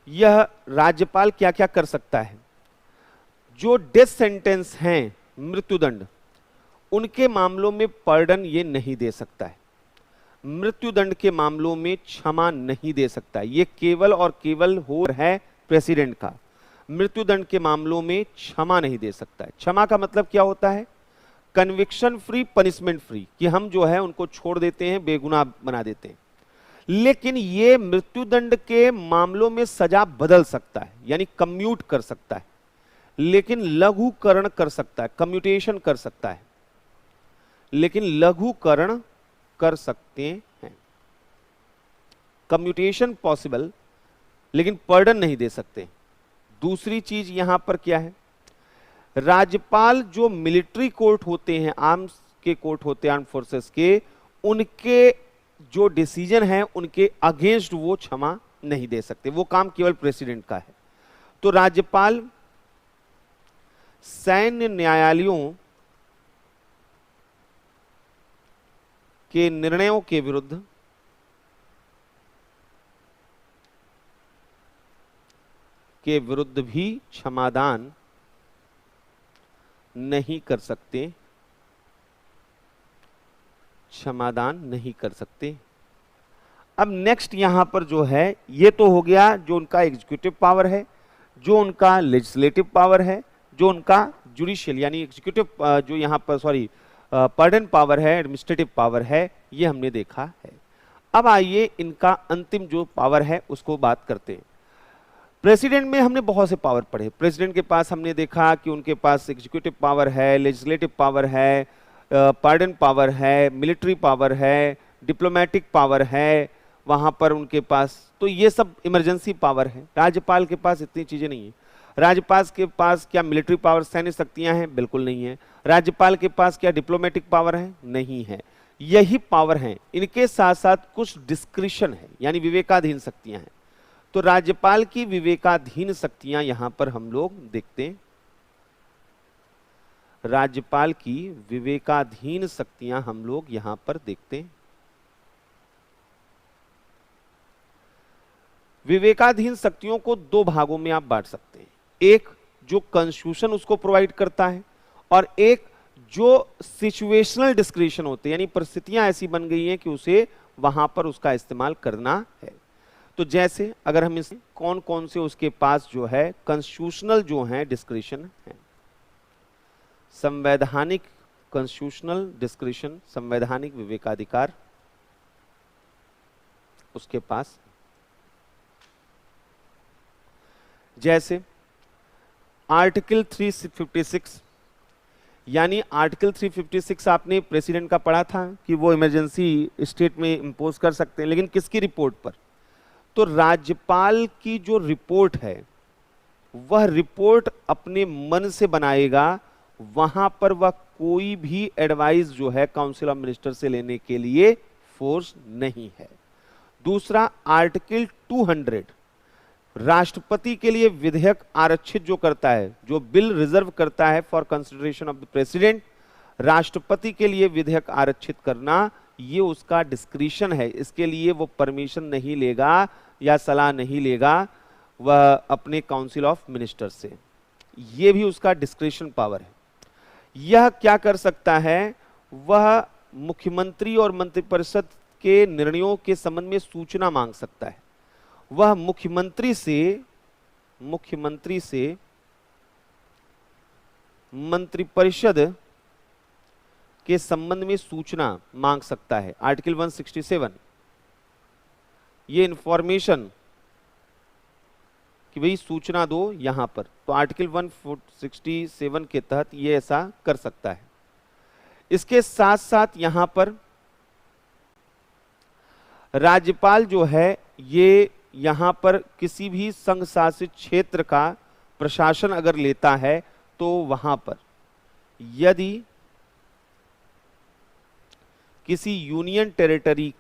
यह राज्यपाल क्या क्या कर सकता है? जो डेथ सेंटेंस हैं, मृत्युदंड, उनके मामलों में पर्डन ये नहीं दे सकता है। मृत्युदंड के मामलों में क्षमा नहीं दे सकता है। ये केवल और केवल हो है प्रेसिडेंट का। मृत्युदंड के मामलों में क्षमा नहीं दे सकता है। क्षमा का मतलब क्या होता है? कन्विक्शन फ्री, पनिशमेंट फ्री, कि हम जो है उनको छोड़ देते हैं, बेगुनाह बना देते हैं। लेकिन ये मृत्युदंड के मामलों में सजा बदल सकता है, यानी कम्यूट कर सकता है, लेकिन लघुकरण कर सकता है, कम्यूटेशन कर सकता है, लेकिन लघुकरण कर सकते हैं। कम्यूटेशन पॉसिबल, लेकिन पर्डन नहीं दे सकते। दूसरी चीज यहां पर क्या है? राज्यपाल जो मिलिट्री कोर्ट होते हैं, आर्म्स के कोर्ट होते हैं, आर्म फोर्सेस के, उनके जो डिसीजन है उनके अगेंस्ट वो क्षमा नहीं दे सकते। वो काम केवल प्रेसिडेंट का है। तो राज्यपाल सैन्य न्यायालयों के निर्णयों के विरुद्ध भी क्षमादान नहीं कर सकते, क्षमादान नहीं कर सकते। अब नेक्स्ट यहां पर जो है, ये तो हो गया जो उनका एग्जीक्यूटिव पावर है, जो उनका लेजिस्लेटिव पावर है, जो उनका जुडिशियल यानी एग्जीक्यूटिव जो यहां पर पर्डन पावर है, एडमिनिस्ट्रेटिव पावर है, ये हमने देखा है। अब आइए इनका अंतिम जो पावर है उसको बात करते हैं। प्रेसिडेंट में हमने बहुत से पावर पढ़े। प्रेसिडेंट के पास हमने देखा कि उनके पास एग्जीक्यूटिव पावर है, लेजिस्लेटिव पावर है, पार्डन पावर है, मिलिट्री पावर है, डिप्लोमेटिक पावर है, वहां पर उनके पास, तो ये सब इमरजेंसी पावर है। राज्यपाल के पास इतनी चीजें नहीं है। राज्यपाल के पास क्या मिलिट्री पावर, सैन्य शक्तियां हैं? बिल्कुल नहीं है। राज्यपाल के पास क्या डिप्लोमेटिक पावर है? नहीं है। यही पावर है। इनके साथ साथ कुछ डिस्क्रिशन है, यानी विवेकाधीन शक्तियां हैं। तो राज्यपाल की विवेकाधीन शक्तियां यहां पर हम लोग देखते हैं। राज्यपाल की विवेकाधीन शक्तियां हम लोग यहां पर देखते हैं। विवेकाधीन शक्तियों को दो भागों में आप बांट सकते हैं। एक जो कॉन्स्टिट्यूशन उसको प्रोवाइड करता है, और एक जो सिचुएशनल डिस्क्रिशन होते हैं, यानी परिस्थितियां ऐसी बन गई हैं कि उसे वहां पर उसका इस्तेमाल करना है। तो जैसे अगर हम इस कौन कौन से उसके पास जो है कॉन्स्टिट्यूशनल जो है डिस्क्रिशन है, संवैधानिक कॉन्स्टिट्यूशनल डिस्क्रिशन, संवैधानिक विवेकाधिकार उसके पास। जैसे आर्टिकल 356, यानी आर्टिकल 356 आपने प्रेसिडेंट का पढ़ा था कि वो इमरजेंसी स्टेट में इंपोज कर सकते हैं, लेकिन किसकी रिपोर्ट पर? तो राज्यपाल की जो रिपोर्ट है वह रिपोर्ट अपने मन से बनाएगा, वहां पर वह कोई भी एडवाइस जो है काउंसिल ऑफ मिनिस्टर से लेने के लिए फोर्स नहीं है। दूसरा, आर्टिकल 200 राष्ट्रपति के लिए विधेयक आरक्षित जो करता है, जो बिल रिजर्व करता है for consideration of the president, राष्ट्रपति के लिए विधेयक आरक्षित करना ये उसका डिस्क्रिशन है। इसके लिए वो परमिशन नहीं लेगा या सलाह नहीं लेगा वह अपने काउंसिल ऑफ मिनिस्टर से, ये भी उसका डिस्क्रिशन पावर है। यह क्या कर सकता है, वह मुख्यमंत्री और मंत्रिपरिषद के निर्णयों के संबंध में सूचना मांग सकता है। वह मुख्यमंत्री से मंत्रिपरिषद के संबंध में सूचना मांग सकता है। आर्टिकल 167 ये इंफॉर्मेशन कि भाई सूचना दो यहां पर, तो आर्टिकल 167 के तहत ये ऐसा कर सकता है। इसके साथ साथ यहां पर राज्यपाल जो है ये यहां पर किसी भी संघ शासित क्षेत्र का प्रशासन अगर लेता है तो वहां पर यदि किसी यूनियन टेरिटरी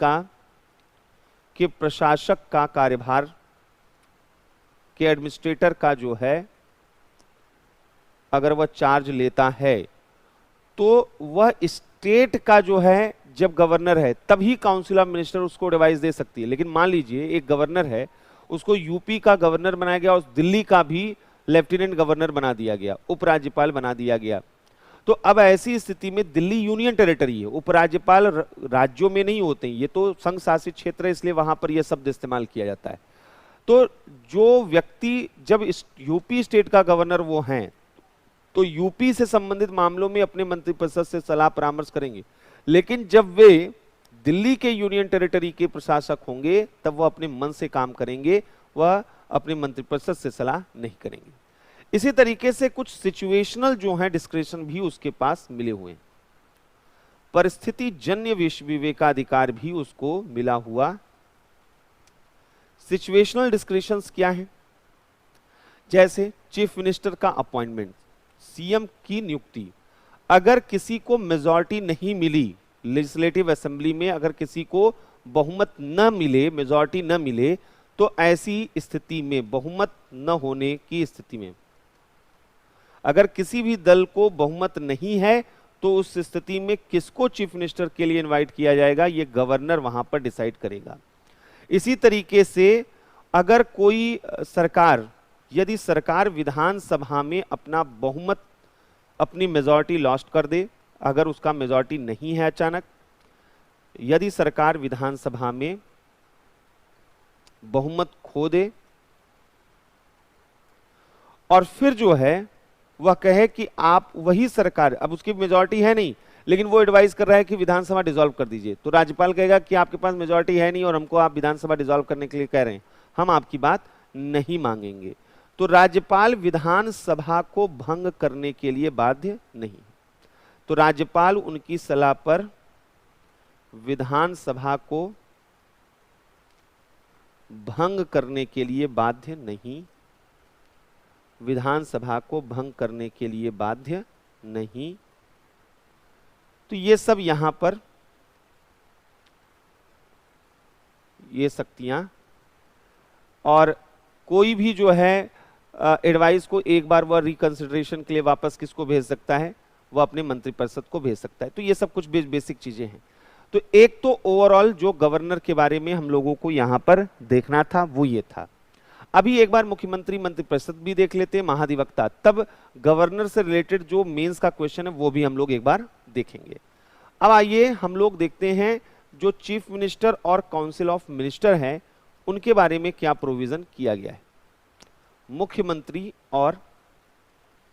के प्रशासक का कार्यभार के एडमिनिस्ट्रेटर का जो है अगर वह चार्ज लेता है तो वह स्टेट का जो है जब गवर्नर है तभी काउंसिल ऑफ मिनिस्टर उसको एडवाइस दे सकती है। लेकिन मान लीजिए एक गवर्नर है, उसको यूपी का गवर्नर बनाया गया और दिल्ली का भी लेफ्टिनेंट गवर्नर बना दिया गया, उपराज्यपाल बना दिया गया, तो अब ऐसी स्थिति में दिल्ली यूनियन टेरिटरी है, उपराज्यपाल राज्यों में नहीं होते हैं, ये तो संघ शासित क्षेत्र है, इसलिए वहां पर यह शब्द इस्तेमाल किया जाता है। तो जो व्यक्ति जब यूपी स्टेट का गवर्नर वो हैं तो यूपी से संबंधित मामलों में अपने मंत्रिपरिषद से सलाह परामर्श करेंगे, लेकिन जब वे दिल्ली के यूनियन टेरिटरी के प्रशासक होंगे तब वह अपने मन से काम करेंगे, वह अपने मंत्रिपरिषद से सलाह नहीं करेंगे। इसी तरीके से कुछ सिचुएशनल जो है डिस्क्रिशन भी उसके पास मिले हुए हैं। परिस्थिति जन्य विवेकाधिकार भी उसको मिला हुआ। सिचुएशनल डिस्क्रिशंस क्या है? जैसे चीफ मिनिस्टर का अपॉइंटमेंट, सीएम की नियुक्ति, अगर किसी को मेजॉरिटी नहीं मिली लेजिस्लेटिव असेंबली में, अगर किसी को बहुमत न मिले, मेजॉरिटी न मिले, तो ऐसी स्थिति में, बहुमत न होने की स्थिति में, अगर किसी भी दल को बहुमत नहीं है तो उस स्थिति में किसको चीफ मिनिस्टर के लिए इनवाइट किया जाएगा, ये गवर्नर वहां पर डिसाइड करेगा। इसी तरीके से अगर कोई सरकार, यदि सरकार विधानसभा में अपना बहुमत, अपनी मेजॉरिटी लॉस्ट कर दे, अगर उसका मेजॉरिटी नहीं है अचानक, यदि सरकार विधानसभा में बहुमत खो दे और फिर जो है वह कहे कि आप वही सरकार, अब उसकी मेजॉरिटी है नहीं लेकिन वो एडवाइस कर रहा है कि विधानसभा डिसॉल्व कर दीजिए, तो राज्यपाल कहेगा कि आपके पास मेजॉरिटी है नहीं और हमको आप विधानसभा डिसॉल्व करने के लिए कह रहे हैं, हम आपकी बात नहीं मांगेंगे, तो राज्यपाल विधानसभा को भंग करने के लिए बाध्य नहीं। तो राज्यपाल उनकी सलाह पर विधानसभा को भंग करने के लिए बाध्य नहीं, विधानसभा को भंग करने के लिए बाध्य नहीं। तो ये सब यहां पर ये शक्तियां, और कोई भी जो है एडवाइस को एक बार वह रिकंसिडरेशन के लिए वापस किसको भेज सकता है, वह अपने मंत्रिपरिषद को भेज सकता है। तो ये सब कुछ बेसिक चीजें हैं। तो एक तो ओवरऑल जो गवर्नर के बारे में हम लोगों को यहां पर देखना था वो ये था। अभी एक बार मुख्यमंत्री मंत्रिपरिषद भी देख लेते हैं, महाधिवक्ता, तब गवर्नर से रिलेटेड जो मेंस का क्वेश्चन है वो भी हम लोग एक बार देखेंगे। अब आइए हम लोग देखते हैं जो चीफ मिनिस्टर और काउंसिल ऑफ मिनिस्टर है उनके बारे में क्या प्रोविजन किया गया है। मुख्यमंत्री और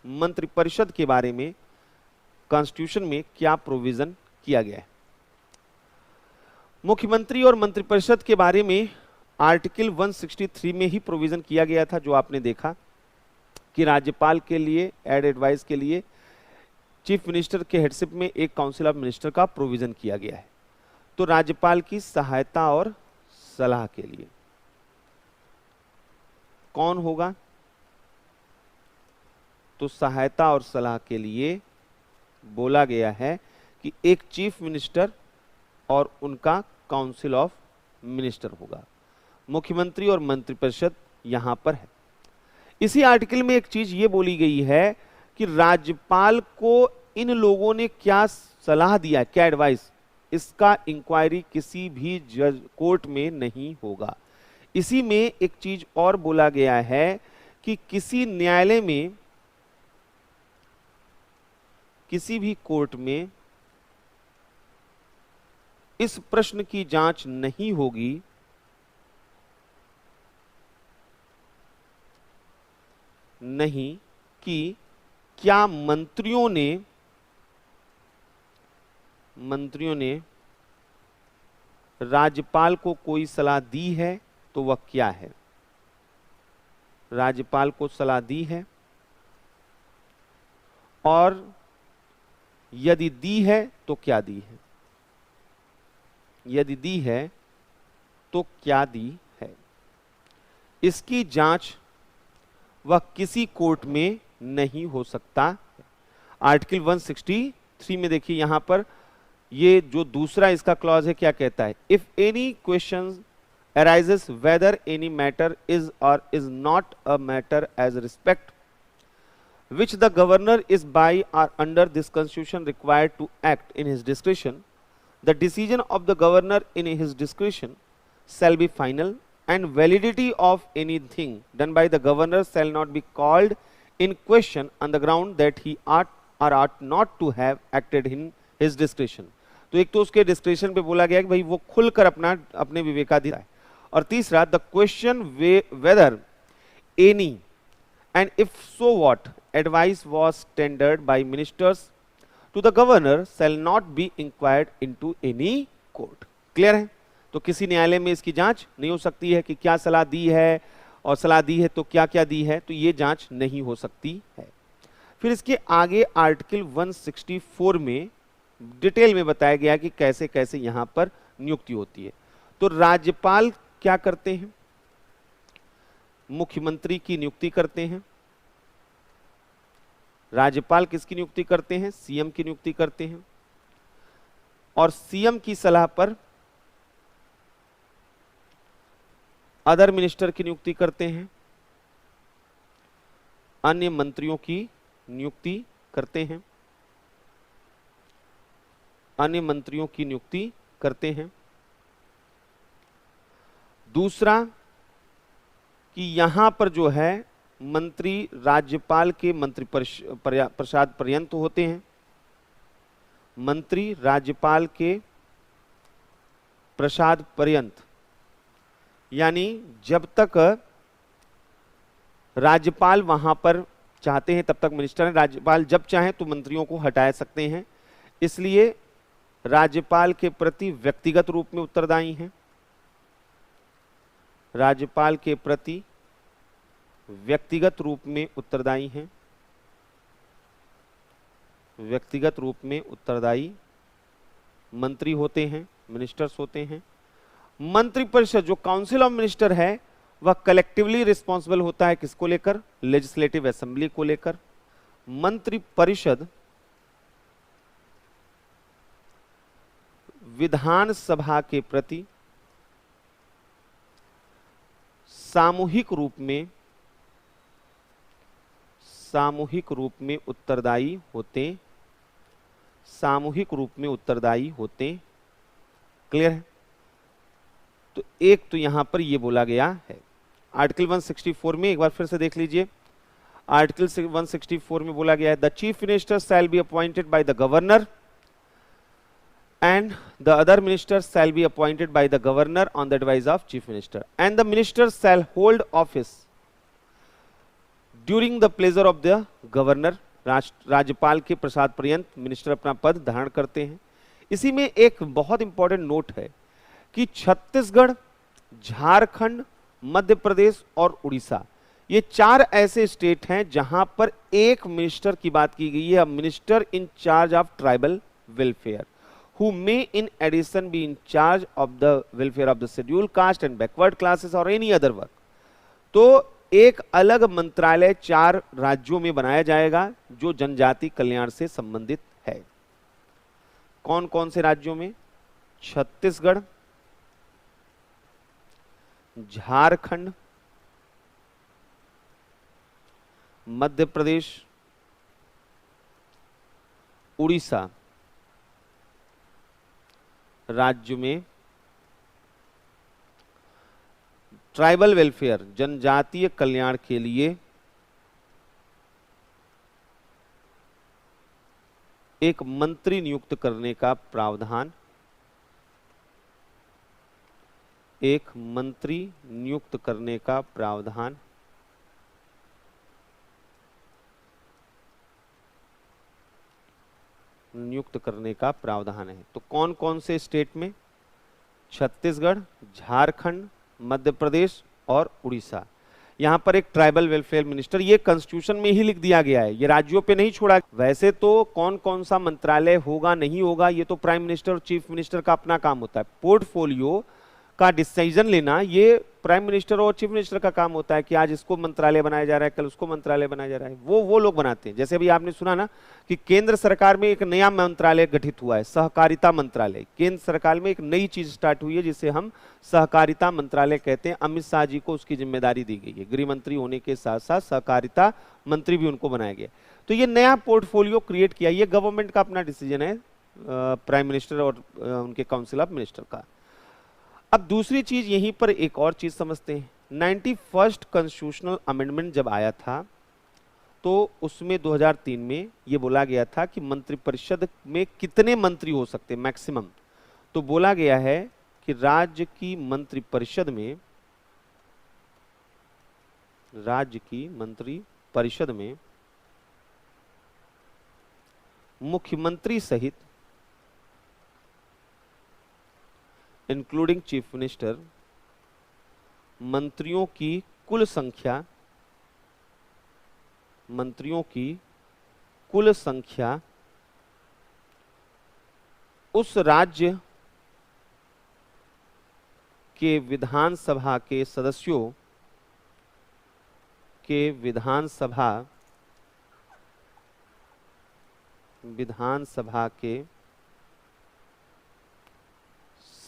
मंत्रिपरिषद के बारे में कॉन्स्टिट्यूशन में क्या प्रोविजन किया गया है। मुख्यमंत्री और मंत्रिपरिषद के बारे में आर्टिकल 163 में ही प्रोविजन किया गया था, जो आपने देखा कि राज्यपाल के लिए एडवाइस के लिए चीफ मिनिस्टर के हेडशिप में एक काउंसिल ऑफ मिनिस्टर का प्रोविजन किया गया है। तो राज्यपाल की सहायता और सलाह के लिए कौन होगा, तो सहायता और सलाह के लिए बोला गया है कि एक चीफ मिनिस्टर और उनका काउंसिल ऑफ मिनिस्टर होगा। मुख्यमंत्री और मंत्रिपरिषद यहां पर है। इसी आर्टिकल में एक चीज ये बोली गई है कि राज्यपाल को इन लोगों ने क्या सलाह दिया, क्या एडवाइस, इसका इंक्वायरी किसी भी जज कोर्ट में नहीं होगा। इसी में एक चीज और बोला गया है कि किसी न्यायालय में, किसी भी कोर्ट में इस प्रश्न की जांच नहीं होगी नहीं कि क्या मंत्रियों ने राज्यपाल को कोई सलाह दी है तो वह क्या है। राज्यपाल को सलाह दी है और यदि दी है तो क्या दी है, यदि दी है तो क्या दी है। इसकी जांच वह किसी कोर्ट में नहीं हो सकता। आर्टिकल 163 में देखिए यहां पर ये जो दूसरा इसका क्लॉज है क्या कहता है, if any question arises whether any matter is or is not a matter as respect which the governor is by or under this constitution required to act in his discretion, the decision of the governor in his discretion shall be final, and validity of anything done by the governor shall not be called in question on the ground that he ought or ought not to have acted in his discretion। तो एक तो उसके description पे बोला गया कि भाई वो खुलकर अपने विवेकाधीन है। और तीसरा, the question whether any and if so what advice was tendered by ministers to the governor shall not be inquired into any court. Clear है? तो किसी न्यायालय में इसकी जांच नहीं हो सकती है कि क्या सलाह दी है, और सलाह दी है तो क्या क्या दी है, तो ये जांच नहीं हो सकती है। फिर इसके आगे आर्टिकल 164 में डिटेल में बताया गया कि कैसे कैसे यहां पर नियुक्ति होती है। तो राज्यपाल क्या करते हैं, मुख्यमंत्री की नियुक्ति करते हैं। राज्यपाल किसकी नियुक्ति करते हैं, सीएम की नियुक्ति करते हैं। और सीएम की सलाह पर अदर मिनिस्टर की नियुक्ति करते हैं, अन्य मंत्रियों की नियुक्ति करते हैं, अन्य मंत्रियों की नियुक्ति करते हैं। दूसरा कि यहां पर जो है मंत्री राज्यपाल के मंत्री प्रसाद पर्यंत होते हैं। मंत्री राज्यपाल के प्रसाद पर्यंत, यानी जब तक राज्यपाल वहां पर चाहते हैं तब तक मिनिस्टर हैं। राज्यपाल जब चाहें तो मंत्रियों को हटा सकते हैं, इसलिए राज्यपाल के प्रति व्यक्तिगत रूप में उत्तरदायी हैं। राज्यपाल के प्रति व्यक्तिगत रूप में उत्तरदायी हैं, व्यक्तिगत रूप में उत्तरदायी मंत्री होते हैं, मिनिस्टर्स होते हैं। मंत्रिपरिषद जो काउंसिल ऑफ मिनिस्टर है वह कलेक्टिवली रिस्पॉन्सिबल होता है किसको लेकर, लेजिस्लेटिव असेंबली को लेकर। मंत्रिपरिषद विधानसभा के प्रति सामूहिक रूप में उत्तरदायी होते, सामूहिक रूप में उत्तरदायी होते। क्लियर है? तो एक तो यहां पर यह बोला गया है। आर्टिकल 164 में एक बार फिर से देख लीजिए। आर्टिकल 164 में बोला गया है the chief minister shall be appointed by the governor and the other ministers shall be appointed by the governor on the advice of chief minister, and the ministers shall hold office during the pleasure of the governor। राज्यपाल के प्रसाद पर्यंत minister अपना पद धारण करते हैं। इसी में एक बहुत इंपॉर्टेंट नोट है कि छत्तीसगढ़, झारखंड, मध्य प्रदेश और उड़ीसा, ये 4 ऐसे स्टेट हैं जहां पर एक मिनिस्टर की बात की गई है, minister in charge of tribal welfare, who may in addition be in charge of the welfare of the scheduled caste and backward classes or any other work। तो एक अलग मंत्रालय 4 राज्यों में बनाया जाएगा जो जनजाति कल्याण से संबंधित है। कौन कौन से राज्यों में? छत्तीसगढ़, झारखंड, मध्य प्रदेश, उड़ीसा राज्य में ट्राइबल वेलफेयर, जनजातीय कल्याण के लिए एक मंत्री नियुक्त करने का प्रावधान, एक मंत्री नियुक्त करने का प्रावधान नियुक्त करने का प्रावधान है। तो कौन कौन से स्टेट में? छत्तीसगढ़, झारखंड, मध्य प्रदेश और उड़ीसा। यहां पर एक ट्राइबल वेलफेयर मिनिस्टर, ये कॉन्स्टिट्यूशन में ही लिख दिया गया है, ये राज्यों पे नहीं छोड़ा। वैसे तो कौन कौन सा मंत्रालय होगा नहीं होगा ये तो प्राइम मिनिस्टर और चीफ मिनिस्टर का अपना काम होता है। पोर्टफोलियो का डिसीजन लेना ये प्राइम मिनिस्टर और चीफ मिनिस्टर का काम होता है कि आज इसको मंत्रालय बनाया जा रहा है, कल उसको मंत्रालय बनाया जा रहा है, वो लोग बनाते हैं। जैसे अभी आपने सुना ना कि केंद्र सरकार में एक नया मंत्रालय गठित हुआ है, सहकारिता मंत्रालय। केंद्र सरकार में एक नई चीज स्टार्ट हुई है जिसे हम सहकारिता मंत्रालय कहते हैं। अमित शाह जी को उसकी जिम्मेदारी दी गई है, गृह मंत्री होने के साथ साथ सहकारिता मंत्री भी उनको बनाया गया। तो ये नया पोर्टफोलियो क्रिएट किया, ये गवर्नमेंट का अपना डिसीजन है, प्राइम मिनिस्टर और उनके काउंसिल ऑफ मिनिस्टर का। अब दूसरी चीज यहीं पर एक और चीज समझते हैं। 91st कॉन्स्टिट्यूशनल अमेंडमेंट जब आया था तो उसमें 2003 में ये बोला गया था कि मंत्रिपरिषद में कितने मंत्री हो सकते हैं मैक्सिमम। तो बोला गया है कि राज्य की मंत्रिपरिषद में मुख्यमंत्री सहित इंक्लूडिंग चीफ मिनिस्टर मंत्रियों की कुल संख्या उस राज्य के विधानसभा के सदस्यों के विधानसभा के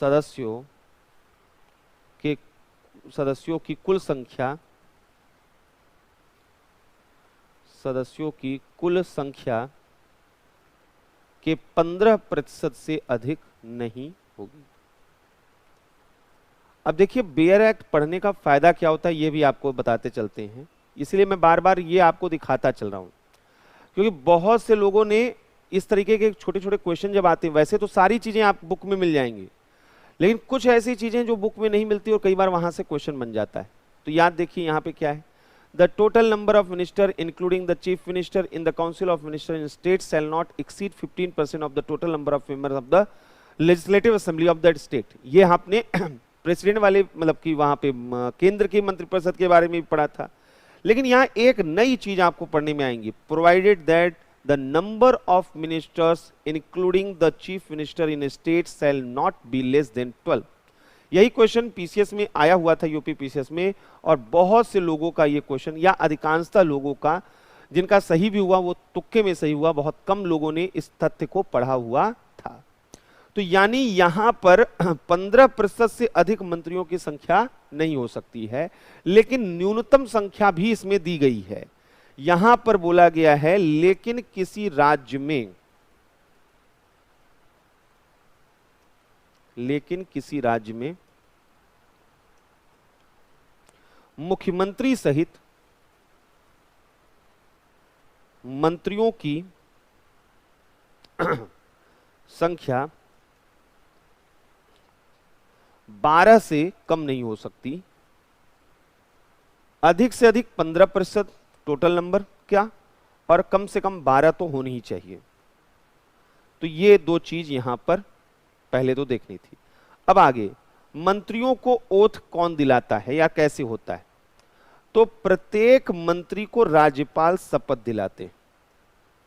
सदस्यों की कुल संख्या के 15% से अधिक नहीं होगी। अब देखिए बेयर एक्ट पढ़ने का फायदा क्या होता है ये भी आपको बताते चलते हैं, इसलिए मैं बार बार ये आपको दिखाता चल रहा हूं, क्योंकि बहुत से लोगों ने इस तरीके के छोटे छोटे क्वेश्चन जब आते हैं, वैसे तो सारी चीजें आप बुक में मिल जाएंगी, लेकिन कुछ ऐसी चीजें जो बुक में नहीं मिलती और कई बार वहां से क्वेश्चन बन जाता है। तो याद देखिए यहाँ पे क्या है, the total number of minister including the chief minister in the council of minister in state shall not exceed 15% of the total number of members of the legislative assembly of that state. ये आपने president वाले मतलब कि वहां पे केंद्र की मंत्रिपरिषद के बारे में भी पढ़ा था, लेकिन यहाँ एक नई चीज आपको पढ़ने में आएंगी, provided that the number of ministers including the chief minister in a state shall not be less than 12। यही क्वेश्चन पीसीएस में आया हुआ था, यूपी पीसीएस में, और बहुत से लोगों का ये क्वेश्चन या अधिकांशतः लोगों का जिनका सही भी हुआ वो तुक्के में सही हुआ, बहुत कम लोगों ने इस तथ्य को पढ़ा हुआ था। तो यानी यहां पर 15% से अधिक मंत्रियों की संख्या नहीं हो सकती है, लेकिन न्यूनतम संख्या भी इसमें दी गई है। यहां पर बोला गया है लेकिन किसी राज्य में मुख्यमंत्री सहित मंत्रियों की संख्या 12 से कम नहीं हो सकती। अधिक से अधिक 15% टोटल नंबर क्या, और कम से कम 12 तो होनी ही चाहिए। तो ये दो चीज यहां पर पहले तो देखनी थी। अब आगे, मंत्रियों को ओथ कौन दिलाता है या कैसे होता है? तो प्रत्येक मंत्री को राज्यपाल शपथ दिलाते हैं।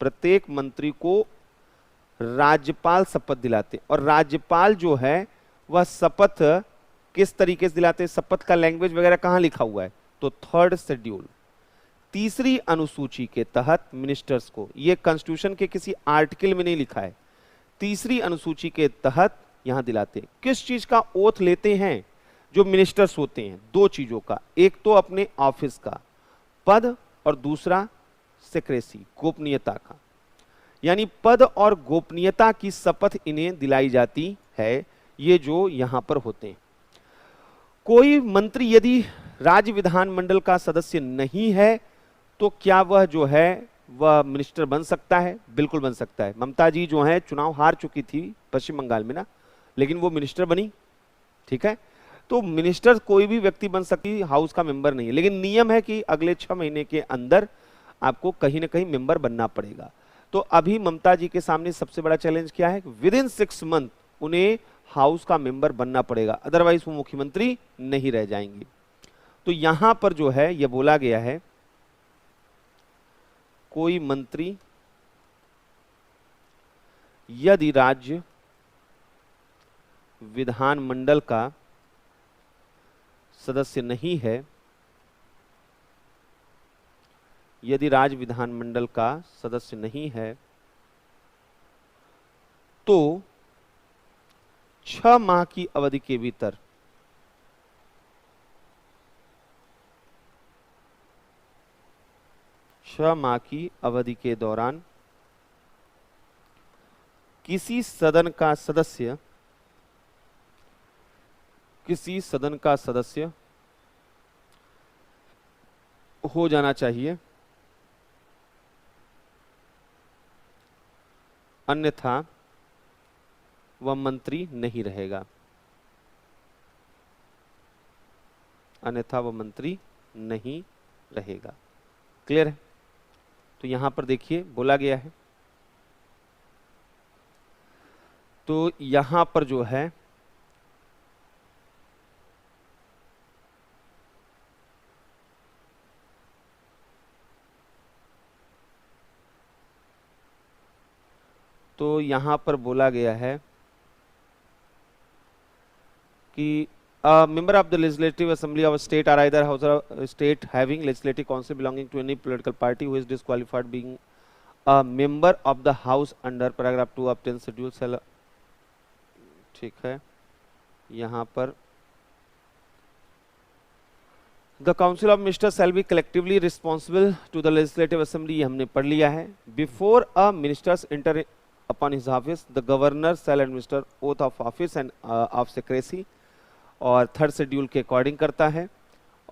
प्रत्येक मंत्री को राज्यपाल शपथ दिलाते, और राज्यपाल जो है वह शपथ किस तरीके से दिलाते हैं? शपथ का लैंग्वेज वगैरह कहां लिखा हुआ है? तो 3rd शेड्यूल, तीसरी अनुसूची के तहत मिनिस्टर्स को, यह कॉन्स्टिट्यूशन के किसी आर्टिकल में नहीं लिखा है, तीसरी अनुसूची के तहत यहां दिलाते हैं। किस चीज का ओथ लेते हैं जो मिनिस्टर्स होते हैं? दो चीजों का, एक तो अपने ऑफिस का पद और दूसरा सेक्रेसी, गोपनीयता का। यानी पद और गोपनीयता की शपथ इन्हें दिलाई जाती है, ये जो यहां पर होते हैं। कोई मंत्री यदि राज्य विधानमंडल का सदस्य नहीं है तो क्या वह जो है वह मिनिस्टर बन सकता है? बिल्कुल बन सकता है। ममता जी जो है चुनाव हार चुकी थी पश्चिम बंगाल में ना, लेकिन वो मिनिस्टर बनी, ठीक है। तो मिनिस्टर कोई भी व्यक्ति बन सकती, हाउस का मेंबर नहीं है, लेकिन नियम है कि अगले 6 महीने के अंदर आपको कहीं ना कहीं मेंबर बनना पड़ेगा। तो अभी ममता जी के सामने सबसे बड़ा चैलेंज क्या है? विदिन 6 मंथ उन्हें हाउस का मेंबर बनना पड़ेगा, अदरवाइज वो मुख्यमंत्री नहीं रह जाएंगे। तो यहां पर जो है यह बोला गया है, कोई मंत्री यदि राज्य विधानमंडल का सदस्य नहीं है, यदि राज्य विधानमंडल का सदस्य नहीं है तो 6 माह की अवधि के भीतर के दौरान किसी सदन का सदस्य हो जाना चाहिए, अन्यथा वह मंत्री नहीं रहेगा। क्लियर है? तो यहां पर देखिए बोला गया है, तो यहां पर जो है बोला गया है कि member of the legislative assembly of a state are either house of state having legislative council belonging to any political party who is disqualified being a member of the house under paragraph 2 of 10th schedule shall, ठीक है। यहाँ पर the council of ministers shall be collectively responsible to the legislative assembly, ये हमने पढ़ लिया है। Before a ministers enter upon his office, the governor shall administer oath of office and of secrecy, और 3rd शेड्यूल के according करता है।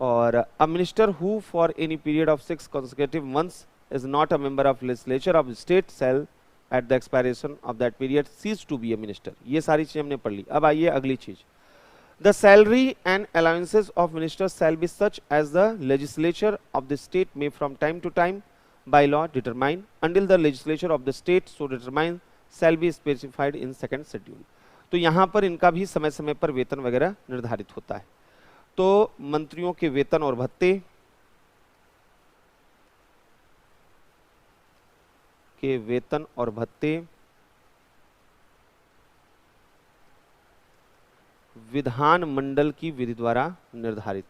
और a minister who for any period of 6 consecutive months is not a member of legislature of the state shall at the expiration of that period cease to be a minister। ये सारी चीजें हमने पढ़ ली। अब आइए अगली चीज, the salary and allowances of ministers shall be such as the legislature of the state may from time to time by law determine until the legislature of the state so determine shall be specified in 2nd schedule। तो यहां पर इनका भी समय समय पर वेतन वगैरह निर्धारित होता है। तो मंत्रियों के वेतन और भत्ते विधानमंडल की विधि द्वारा निर्धारित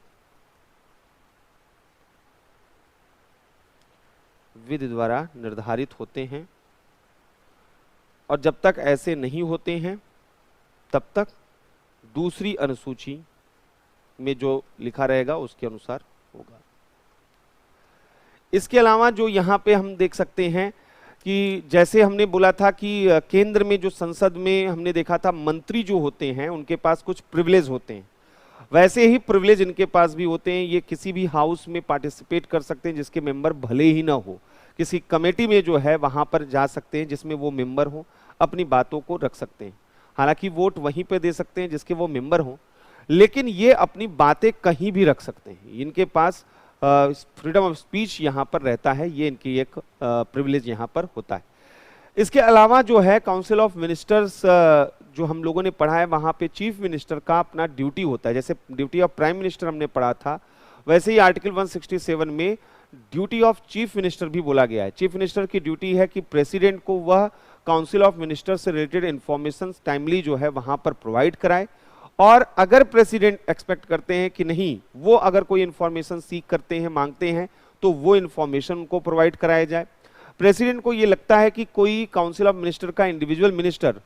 होते हैं, और जब तक ऐसे नहीं होते हैं तब तक दूसरी अनुसूची में जो लिखा रहेगा उसके अनुसार होगा। इसके अलावा जो यहां पे हम देख सकते हैं कि जैसे हमने बोला था कि केंद्र में जो संसद में हमने देखा था मंत्री जो होते हैं उनके पास कुछ प्रिविलेज होते हैं। वैसे ही प्रिविलेज इनके पास भी होते हैं, ये किसी भी हाउस में पार्टिसिपेट कर सकते हैं जिसके मेंबर भले ही ना हो, किसी कमेटी में जो है वहां पर जा सकते हैं जिसमें वो मेंबर हो, अपनी बातों को रख सकते हैं। हालांकि वोट वहीं पे दे सकते हैं जिसके वो मेंबर हो, लेकिन ये अपनी बातें कहीं भी रख सकते हैं, इनके पास फ्रीडम ऑफ स्पीच यहाँ पर रहता है, ये इनकी एक प्रिविलेज यहाँ पर होता है। इसके अलावा जो है काउंसिल ऑफ मिनिस्टर्स जो हम लोगों ने पढ़ा है, वहाँ पे चीफ मिनिस्टर का अपना ड्यूटी होता है, जैसे ड्यूटी ऑफ प्राइम मिनिस्टर हमने पढ़ा था, वैसे ही आर्टिकल 167 में ड्यूटी ऑफ चीफ मिनिस्टर भी बोला गया है। चीफ मिनिस्टर की ड्यूटी है कि प्रेसिडेंट को वह काउंसिल ऑफ मिनिस्टर से रिलेटेड इंफॉर्मेशन टाइमली जो है वहां पर प्रोवाइड कराए, और अगर प्रेसिडेंट एक्सपेक्ट करते हैं कि नहीं, वो अगर कोई इंफॉर्मेशन सीख करते हैं, मांगते हैं, तो वो इंफॉर्मेशन उनको प्रोवाइड कराया जाए। प्रेसिडेंट को ये लगता है कि कोई काउंसिल ऑफ मिनिस्टर का इंडिविजुअल मिनिस्टर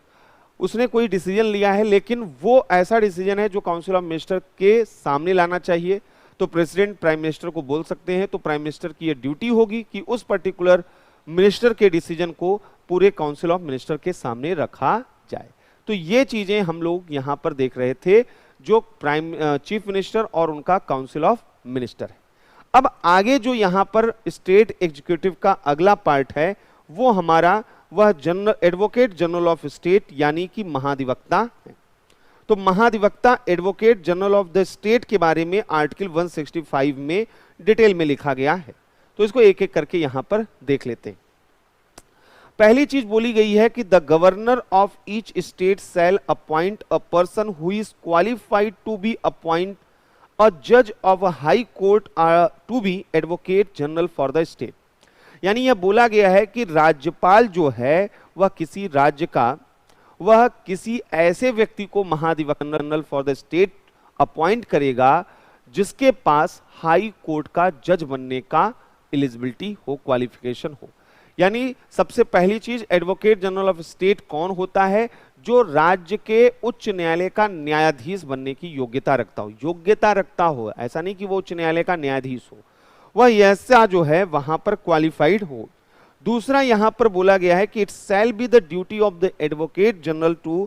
उसने कोई डिसीजन लिया है, लेकिन वो ऐसा डिसीजन है जो काउंसिल ऑफ मिनिस्टर के सामने लाना चाहिए, तो प्रेसिडेंट प्राइम मिनिस्टर को बोल सकते हैं। तो प्राइम मिनिस्टर की ये ड्यूटी होगी कि उस पर्टिकुलर मिनिस्टर के डिसीजन को पूरे काउंसिल ऑफ मिनिस्टर के सामने रखा जाए। तो ये चीजें हम लोग यहां पर देख रहे थे, जो चीफ मिनिस्टर और उनका काउंसिल ऑफ मिनिस्टर है। अब आगे जो यहां पर स्टेट एग्जीक्यूटिव का अगला पार्ट है, वो हमारा वह एडवोकेट जनरल ऑफ स्टेट यानी कि महाधिवक्ता है। तो महाधिवक्ता advocate general of the state के बारे में आर्टिकल 165 में डिटेल में लिखा गया है, तो इसको एक एक करके यहां पर देख लेते हैं। पहली चीज बोली गई है कि the governor of each state shall appoint a person who is qualified to be appoint a जज of a high court to be advocate general for the state. यानी यह बोला गया है कि राज्यपाल जो है वह किसी राज्य का वह किसी ऐसे व्यक्ति को महाधिवक्ता general for the state appoint करेगा जिसके पास हाई कोर्ट का जज बनने का एलिजिबिलिटी हो, क्वालिफिकेशन हो। यानी सबसे पहली चीज, एडवोकेट जनरल ऑफ स्टेट कौन होता है? जो राज्य के उच्च न्यायालय का न्यायाधीश बनने की योग्यता रखता हो। योग्यता रखता हो, ऐसा नहीं कि वो उच्च न्यायालय का न्यायाधीश हो, वह ऐसा जो है वहां पर क्वालिफाइड हो। दूसरा यहां पर बोला गया है कि it shall be the duty of the advocate general to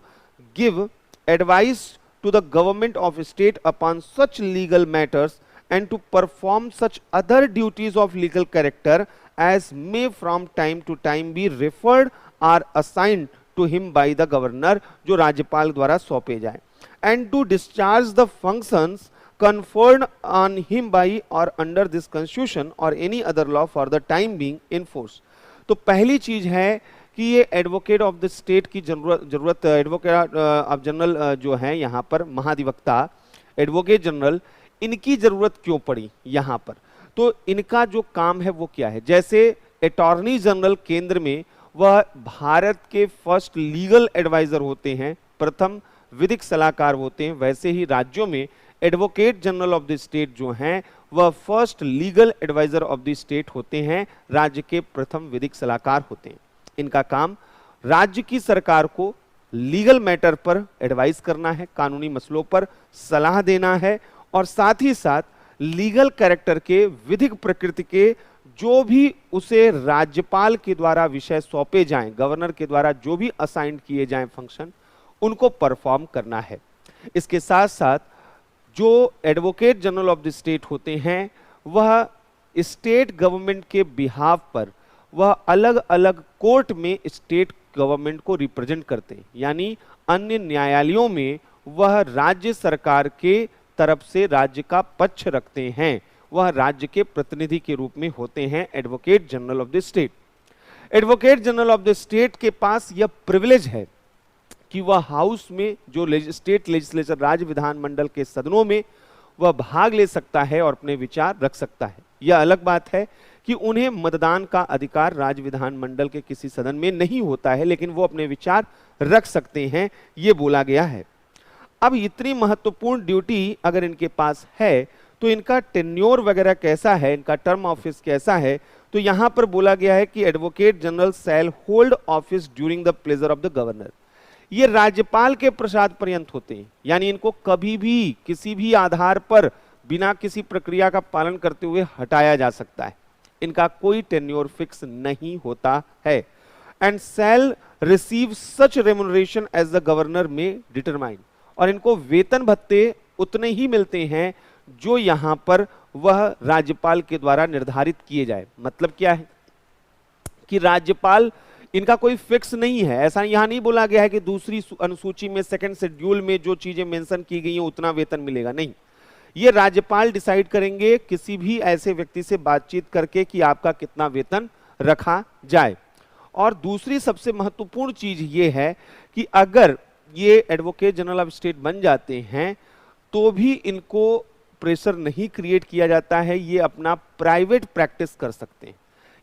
give advice to the government of state upon such legal matters and to perform such other duties of legal character as may from time to time be referred or assigned to him by the governor, जो राज्यपाल द्वारा सौंपे जाए, and to discharge the functions conferred on him by or under this constitution or any other law for the time being in force। तो पहली चीज है कि ये एडवोकेट ऑफ द स्टेट की जरूरत एडवोकेट ऑफ जनरल जो है यहाँ पर महाधिवक्ता एडवोकेट जनरल, इनकी जरूरत क्यों पड़ी यहाँ पर? तो इनका जो काम है वो क्या है? जैसे अटॉर्नी जनरल केंद्र में वह भारत के फर्स्ट लीगल एडवाइजर होते हैं, प्रथम विधिक सलाहकार होते हैं, वैसे ही राज्यों में advocate general of the state जो हैं वह first legal adviser of the state होते हैं, राज्य के प्रथम विधिक सलाहकार होते हैं। इनका काम राज्य की सरकार को लीगल मैटर पर एडवाइस करना है, कानूनी मसलों पर सलाह देना है, और साथ ही साथ लीगल कैरेक्टर के, विधिक प्रकृति के जो भी उसे राज्यपाल के द्वारा विषय सौंपे जाएं, गवर्नर के द्वारा जो भी असाइन किए जाएं फंक्शन, उनको परफॉर्म करना है। इसके साथ साथ जो advocate general of the state होते हैं वह स्टेट गवर्नमेंट के बिहाफ पर वह अलग अलग कोर्ट में स्टेट गवर्नमेंट को रिप्रेजेंट करते हैं, यानी अन्य न्यायालयों में वह राज्य सरकार के तरफ से राज्य का पक्ष रखते हैं, वह राज्य के प्रतिनिधि के रूप में होते हैं advocate general of the state. Advocate general of the state के पास यह प्रिविलेज है कि वह हाउस में जो स्टेट लेजिस्लेचर, राज्य विधानमंडल के सदनों में वह भाग ले सकता है और अपने विचार रख सकता है। यह अलग बात है कि उन्हें मतदान का अधिकार राज्य विधानमंडल के किसी सदन में नहीं होता है, लेकिन वो अपने विचार रख सकते हैं, ये बोला गया है। अब इतनी महत्वपूर्ण ड्यूटी अगर इनके पास है तो इनका टेन्योर वगैरह कैसा है, इनका टर्म ऑफिस कैसा है? तो यहां पर बोला गया है कि advocate general shall hold office during the pleasure of the governor. ये राज्यपाल के प्रसाद पर्यंत होते हैं, यानी इनको कभी भी किसी भी आधार पर बिना किसी प्रक्रिया का पालन करते हुए हटाया जा सकता है। इनका कोई टेन्योर फिक्स नहीं होता है। And shall receive such remuneration as the governor may determine, और इनको वेतन भत्ते उतने ही मिलते हैं जो यहाँ पर वह राज्यपाल के द्वारा निर्धारित किए जाए। मतलब क्या है कि राज्यपाल, इनका कोई फिक्स नहीं है। ऐसा यहाँ नहीं बोला गया है कि दूसरी अनुसूची में सेकंड शेड्यूल में जो चीजें मेंशन की गई हैं उतना वेतन मिलेगा, नहीं। ये राज्यपाल डिसाइड करेंगे किसी भी ऐसे व्यक्ति से बातचीत करके कि आपका कितना वेतन रखा जाए। और दूसरी सबसे महत्वपूर्ण चीज ये है कि अगर ये एडवोकेट जनरल ऑफ स्टेट बन जाते हैं तो भी इनको प्रेशर नहीं क्रिएट किया जाता है, ये अपना प्राइवेट प्रैक्टिस कर सकते हैं,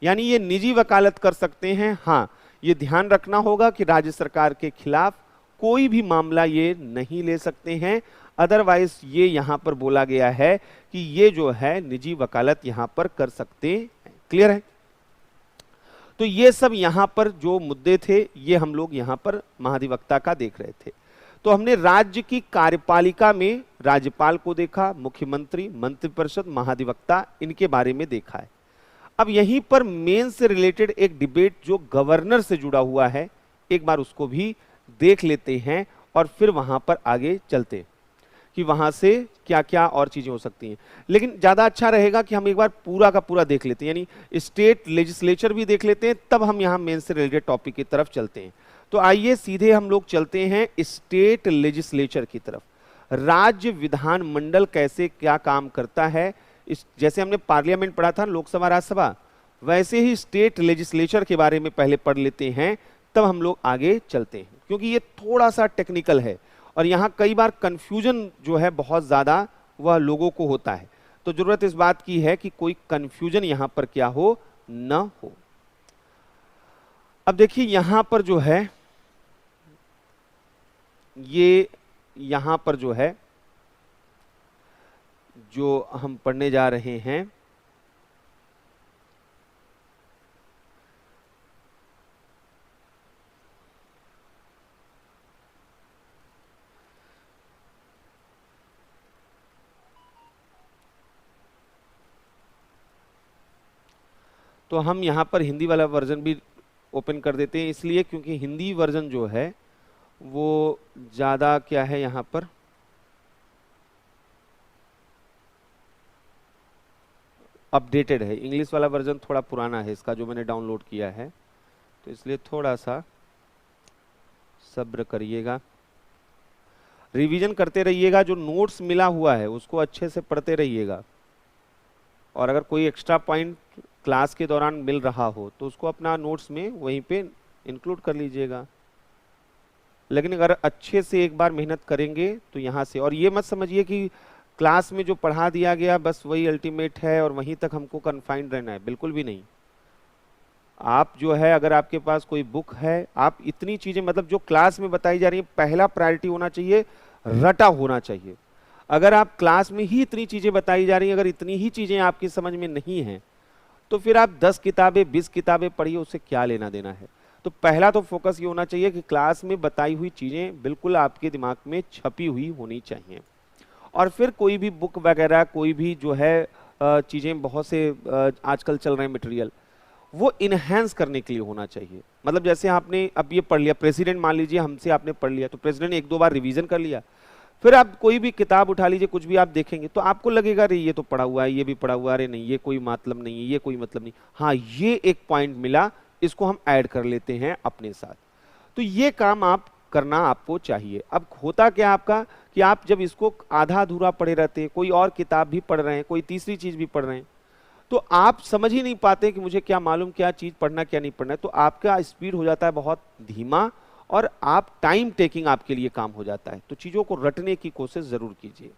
यानी ये निजी वकालत कर सकते हैं। हाँ, ये ध्यान रखना होगा कि राज्य सरकार के खिलाफ कोई भी मामला ये नहीं ले सकते हैं, अदरवाइज ये यहां पर बोला गया है कि ये जो है निजी वकालत यहां पर कर सकते हैं। क्लियर है? तो ये सब यहां पर जो मुद्दे थे ये हम लोग यहां पर महाधिवक्ता का देख रहे थे। तो हमने राज्य की कार्यपालिका में राज्यपाल को देखा, मुख्यमंत्री, मंत्रिपरिषद, महाधिवक्ता, इनके बारे में देखा है। अब यहीं पर मेन से रिलेटेड एक डिबेट जो गवर्नर से जुड़ा हुआ है, एक बार उसको भी देख लेते हैं और फिर वहां पर आगे चलते हैं कि वहां से क्या क्या और चीजें हो सकती हैं। लेकिन ज्यादा अच्छा रहेगा कि हम एक बार पूरा का पूरा देख लेते हैं, यानी स्टेट लेजिस्लेचर भी देख लेते हैं, तब हम यहां मेन से रिलेटेड टॉपिक की तरफ चलते हैं। तो आइए सीधे हम लोग चलते हैं स्टेट लेजिस्लेचर की तरफ। राज्य विधानमंडल कैसे क्या काम करता है, जैसे हमने पार्लियामेंट पढ़ा था, लोकसभा राज्यसभा, वैसे ही स्टेट लेजिस्लेचर के बारे में पहले पढ़ लेते हैं, तब हम लोग आगे चलते हैं, क्योंकि ये थोड़ा सा टेक्निकल है और यहाँ कई बार कंफ्यूजन जो है बहुत ज्यादा वह लोगों को होता है। तो जरूरत इस बात की है कि कोई कंफ्यूजन यहाँ पर क्या हो न हो। अब देखिए यहां पर जो है, ये यहां पर जो है जो हम पढ़ने जा रहे हैं, तो हम यहां पर हिंदी वाला वर्जन भी ओपन कर देते हैं, इसलिए क्योंकि हिंदी वर्जन जो है वो ज्यादा क्या है यहां पर अपडेटेड है। इंग्लिश वाला वर्जन थोड़ा पुराना है इसका, जो मैंने डाउनलोड किया है, तो इसलिए थोड़ा सा सब्र करिएगा, रिवीजन करते रहिएगा। जो नोट्स मिला हुआ है उसको अच्छे से पढ़ते रहिएगा, और अगर कोई एक्स्ट्रा पॉइंट क्लास के दौरान मिल रहा हो तो उसको अपना नोट्स में वहीं पे इंक्लूड कर लीजिएगा। लेकिन अगर अच्छे से एक बार मेहनत करेंगे तो यहाँ से, और ये मत समझिए कि क्लास में जो पढ़ा दिया गया बस वही अल्टीमेट है और वहीं तक हमको कन्फाइंड रहना है, बिल्कुल भी नहीं। आप जो है, अगर आपके पास कोई बुक है, आप इतनी चीजें, मतलब जो क्लास में बताई जा रही है, पहला प्रायोरिटी होना चाहिए रटा होना चाहिए। अगर आप क्लास में ही इतनी चीजें बताई जा रही हैं, अगर इतनी ही चीजें आपकी समझ में नहीं है, तो फिर आप 10 किताबें 20 किताबें पढ़िए, उससे क्या लेना देना है। तो पहला तो फोकस ये होना चाहिए कि क्लास में बताई हुई चीजें बिल्कुल आपके दिमाग में छपी हुई होनी चाहिए। और फिर कोई भी बुक वगैरह, कोई भी जो है चीजें, बहुत से आजकल चल रहे हैं मटेरियल, वो इनहेंस करने के लिए होना चाहिए। मतलब जैसे आपने अब ये पढ़ लिया, प्रेसिडेंट मान लीजिए हमसे आपने पढ़ लिया, तो प्रेसिडेंट एक दो बार रिवीजन कर लिया, फिर आप कोई भी किताब उठा लीजिए, कुछ भी आप देखेंगे तो आपको लगेगा अरे ये तो पढ़ा हुआ है, ये भी पढ़ा हुआ है, अरे नहीं ये कोई मतलब नहीं है, ये कोई मतलब नहीं, हाँ ये एक पॉइंट मिला, इसको हम ऐड कर लेते हैं अपने साथ। तो ये काम आप करना आपको चाहिए। अब होता क्या आपका कि आप जब इसको आधा अधूरा पढ़े रहते हैं, कोई और किताब भी पढ़ रहे हैं, कोई तीसरी चीज भी पढ़ रहे हैं, तो आप समझ ही नहीं पाते कि मुझे क्या मालूम क्या चीज पढ़ना क्या नहीं पढ़ना है, तो आपका स्पीड हो जाता है बहुत धीमा और आप टाइम टेकिंग आपके लिए काम हो जाता है। तो चीजों को रटने की कोशिश जरूर कीजिए।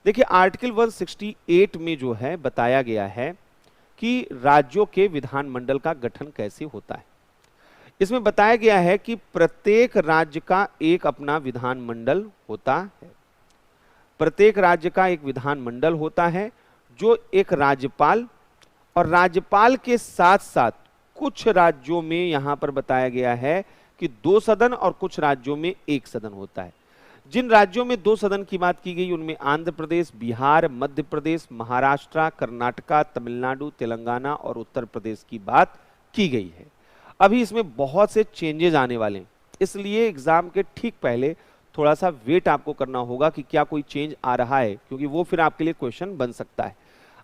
देखिए आर्टिकल 168 में जो है बताया गया है कि राज्यों के विधानमंडल का गठन कैसे होता है। इसमें बताया गया है कि प्रत्येक राज्य का एक अपना विधानमंडल होता है। प्रत्येक राज्य का एक विधानमंडल होता है जो एक राज्यपाल, और राज्यपाल के साथ साथ कुछ राज्यों में यहां पर बताया गया है कि 2 सदन और कुछ राज्यों में 1 सदन होता है। जिन राज्यों में 2 सदन की बात की गई उनमें आंध्र प्रदेश, बिहार, मध्य प्रदेश, महाराष्ट्र, कर्नाटका, तमिलनाडु, तेलंगाना और उत्तर प्रदेश की बात की गई है। अभी इसमें बहुत से चेंजेस आने वाले हैं, इसलिए एग्जाम के ठीक पहले थोड़ा सा वेट आपको करना होगा कि क्या कोई चेंज आ रहा है, क्योंकि वो फिर आपके लिए क्वेश्चन बन सकता है।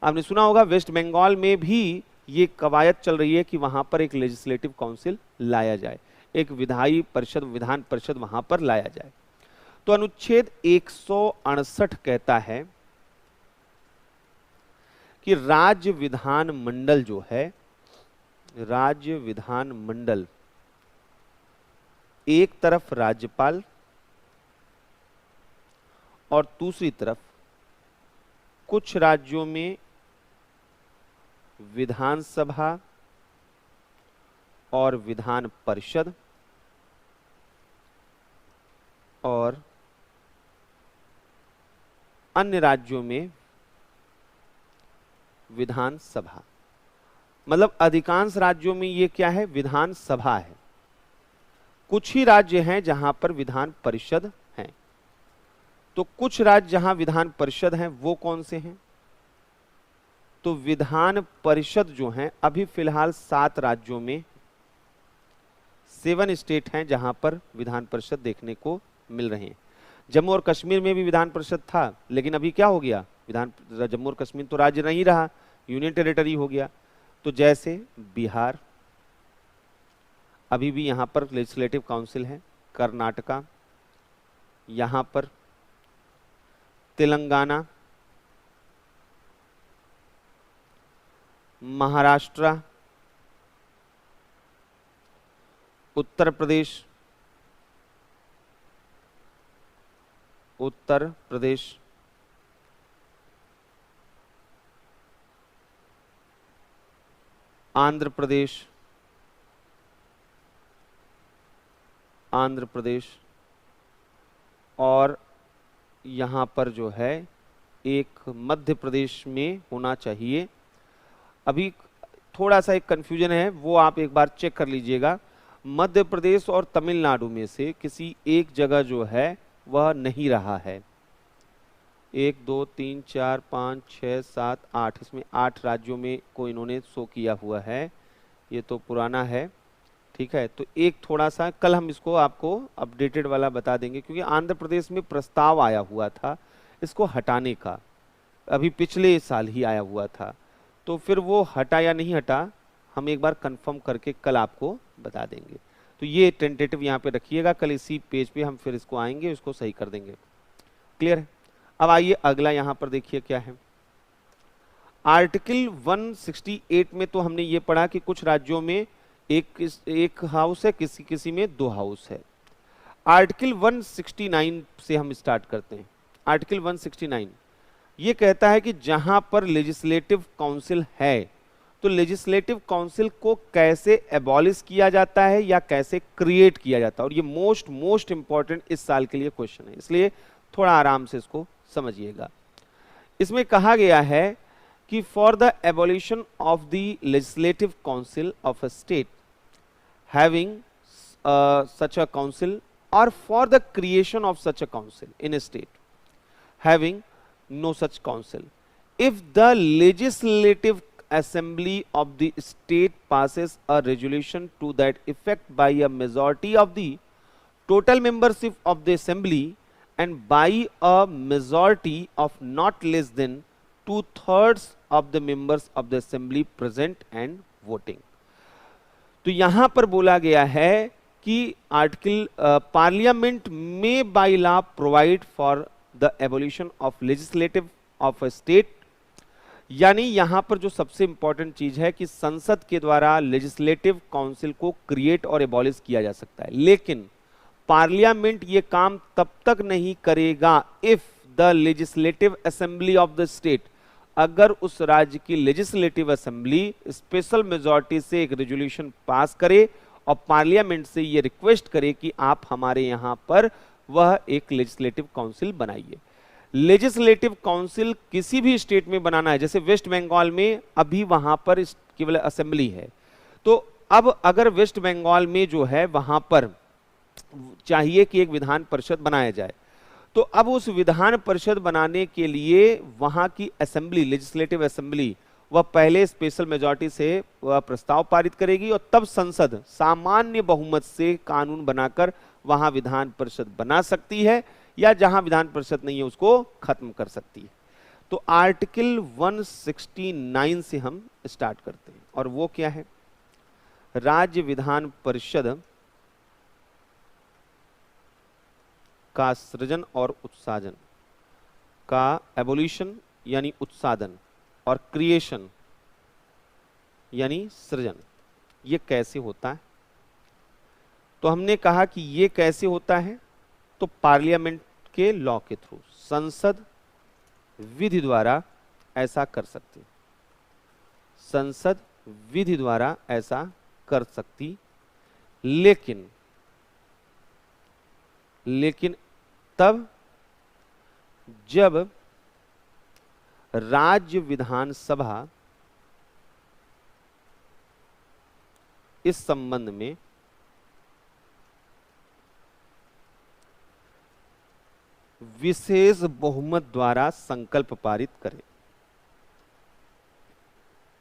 आपने सुना होगा वेस्ट बंगाल में भी ये कवायद चल रही है कि वहां पर एक लेजिस्लेटिव काउंसिल लाया जाए, एक विधायी परिषद, विधान परिषद वहां पर लाया जाए। तो अनुच्छेद 168 कहता है कि राज्य विधान मंडल जो है, राज्य विधान मंडल, एक तरफ राज्यपाल और दूसरी तरफ कुछ राज्यों में विधानसभा और विधान परिषद और अन्य राज्यों में विधानसभा। मतलब अधिकांश राज्यों में ये क्या है, विधानसभा है। कुछ ही राज्य हैं जहां पर विधान परिषद हैं। तो कुछ राज्य जहां विधान परिषद हैं वो कौन से हैं? तो विधान परिषद जो हैं अभी फिलहाल 7 राज्यों में, 7 स्टेट हैं जहां पर विधान परिषद देखने को मिल रहे हैं। जम्मू और कश्मीर में भी विधान परिषद था, लेकिन अभी क्या हो गया, जम्मू और कश्मीर तो राज्य नहीं रहा, यूनियन टेरिटरी हो गया। तो जैसे बिहार, अभी भी यहां पर लेजिस्लेटिव काउंसिल है। कर्नाटका, यहां पर तेलंगाना, महाराष्ट्र, उत्तर प्रदेश, आंध्र प्रदेश और यहाँ पर जो है एक मध्य प्रदेश में होना चाहिए। अभी थोड़ा सा एक कंफ्यूजन है, वो आप एक बार चेक कर लीजिएगा। मध्य प्रदेश और तमिलनाडु में से किसी एक जगह जो है वह नहीं रहा है। 1 2 3 4 5 6 7 8, इसमें 8 राज्यों में को इन्होंने शो किया हुआ है। ये तो पुराना है, ठीक है। तो एक थोड़ा सा कल हम इसको आपको अपडेटेड वाला बता देंगे, क्योंकि आंध्र प्रदेश में प्रस्ताव आया हुआ था इसको हटाने का, अभी पिछले साल ही आया हुआ था। तो फिर वो हटा या नहीं हटा हम एक बार कंफर्म करके कल आपको बता देंगे। तो ये टेंटेटिव यहाँ पे रखिएगा, कल इसी पेज पे हम फिर इसको आएंगे, इसको सही कर देंगे। क्लियर है? अब आइए अगला यहाँ पर देखिए क्या है। आर्टिकल 168 में तो हमने ये पढ़ा कि कुछ राज्यों में एक हाउस है, किसी में 2 हाउस है। आर्टिकल 169 से हम स्टार्ट करते हैं। आर्टिकल 169 ये कहता है कि जहां पर लेजिस्लेटिव काउंसिल है तो लेजिस्लेटिव काउंसिल को कैसे एबॉलिश किया जाता है या कैसे क्रिएट किया जाता है। और ये मोस्ट इंपॉर्टेंट इस साल के लिए क्वेश्चन है, इसलिए थोड़ा आराम से इसको समझिएगा। इसमें कहा गया है कि for the abolition of the legislative council of a state having such a council or for the creation of such a council in a state having no such council, if the legislative assembly of the state passes a resolution to that effect by a majority of the total membership of the assembly and by a majority of not less than 2/3 of the members of the assembly present and voting। तो यहां पर बोला गया है कि article parliament में by law provide for the abolition of legislative of a state, यानी यहां पर जो सबसे इंपॉर्टेंट चीज है कि संसद के द्वारा लेजिस्लेटिव काउंसिल को क्रिएट और एबॉलिश किया जा सकता है, लेकिन पार्लियामेंट ये काम तब तक नहीं करेगा if the legislative assembly of the state, अगर उस राज्य की लेजिस्लेटिव असेंबली स्पेशल मेजॉरिटी से एक रेजोल्यूशन पास करे और पार्लियामेंट से ये रिक्वेस्ट करे कि आप हमारे यहां पर वह एक लेजिस्लेटिव काउंसिल बनाइए। लेजिस्लेटिव काउंसिल किसी भी स्टेट में बनाना है, जैसे वेस्ट बंगाल में अभी वहां पर केवल असेंबली है, तो अब अगर वेस्ट बंगाल में जो है वहां पर चाहिए कि एक विधान परिषद बनाया जाए, तो अब उस विधान परिषद बनाने के लिए वहां की असेंबली, लेजिस्लेटिव असेंबली, वह पहले स्पेशल मेजॉरिटी से वह प्रस्ताव पारित करेगी और तब संसद सामान्य बहुमत से कानून बनाकर वहां विधान परिषद बना सकती है, या जहां विधान परिषद नहीं है उसको खत्म कर सकती है। तो आर्टिकल 169 से हम स्टार्ट करते हैं, और वो क्या है? राज्य विधान परिषद का सृजन और उत्साजन का एबोल्यूशन यानी उत्सादन, और क्रिएशन यानी सृजन, ये कैसे होता है? तो हमने कहा कि ये कैसे होता है, तो पार्लियामेंट के लॉ के थ्रू, संसद विधि द्वारा ऐसा कर सकती, संसद विधि द्वारा ऐसा कर सकती। लेकिन तब जब राज्य विधानसभा इस संबंध में विशेष बहुमत द्वारा संकल्प पारित करे,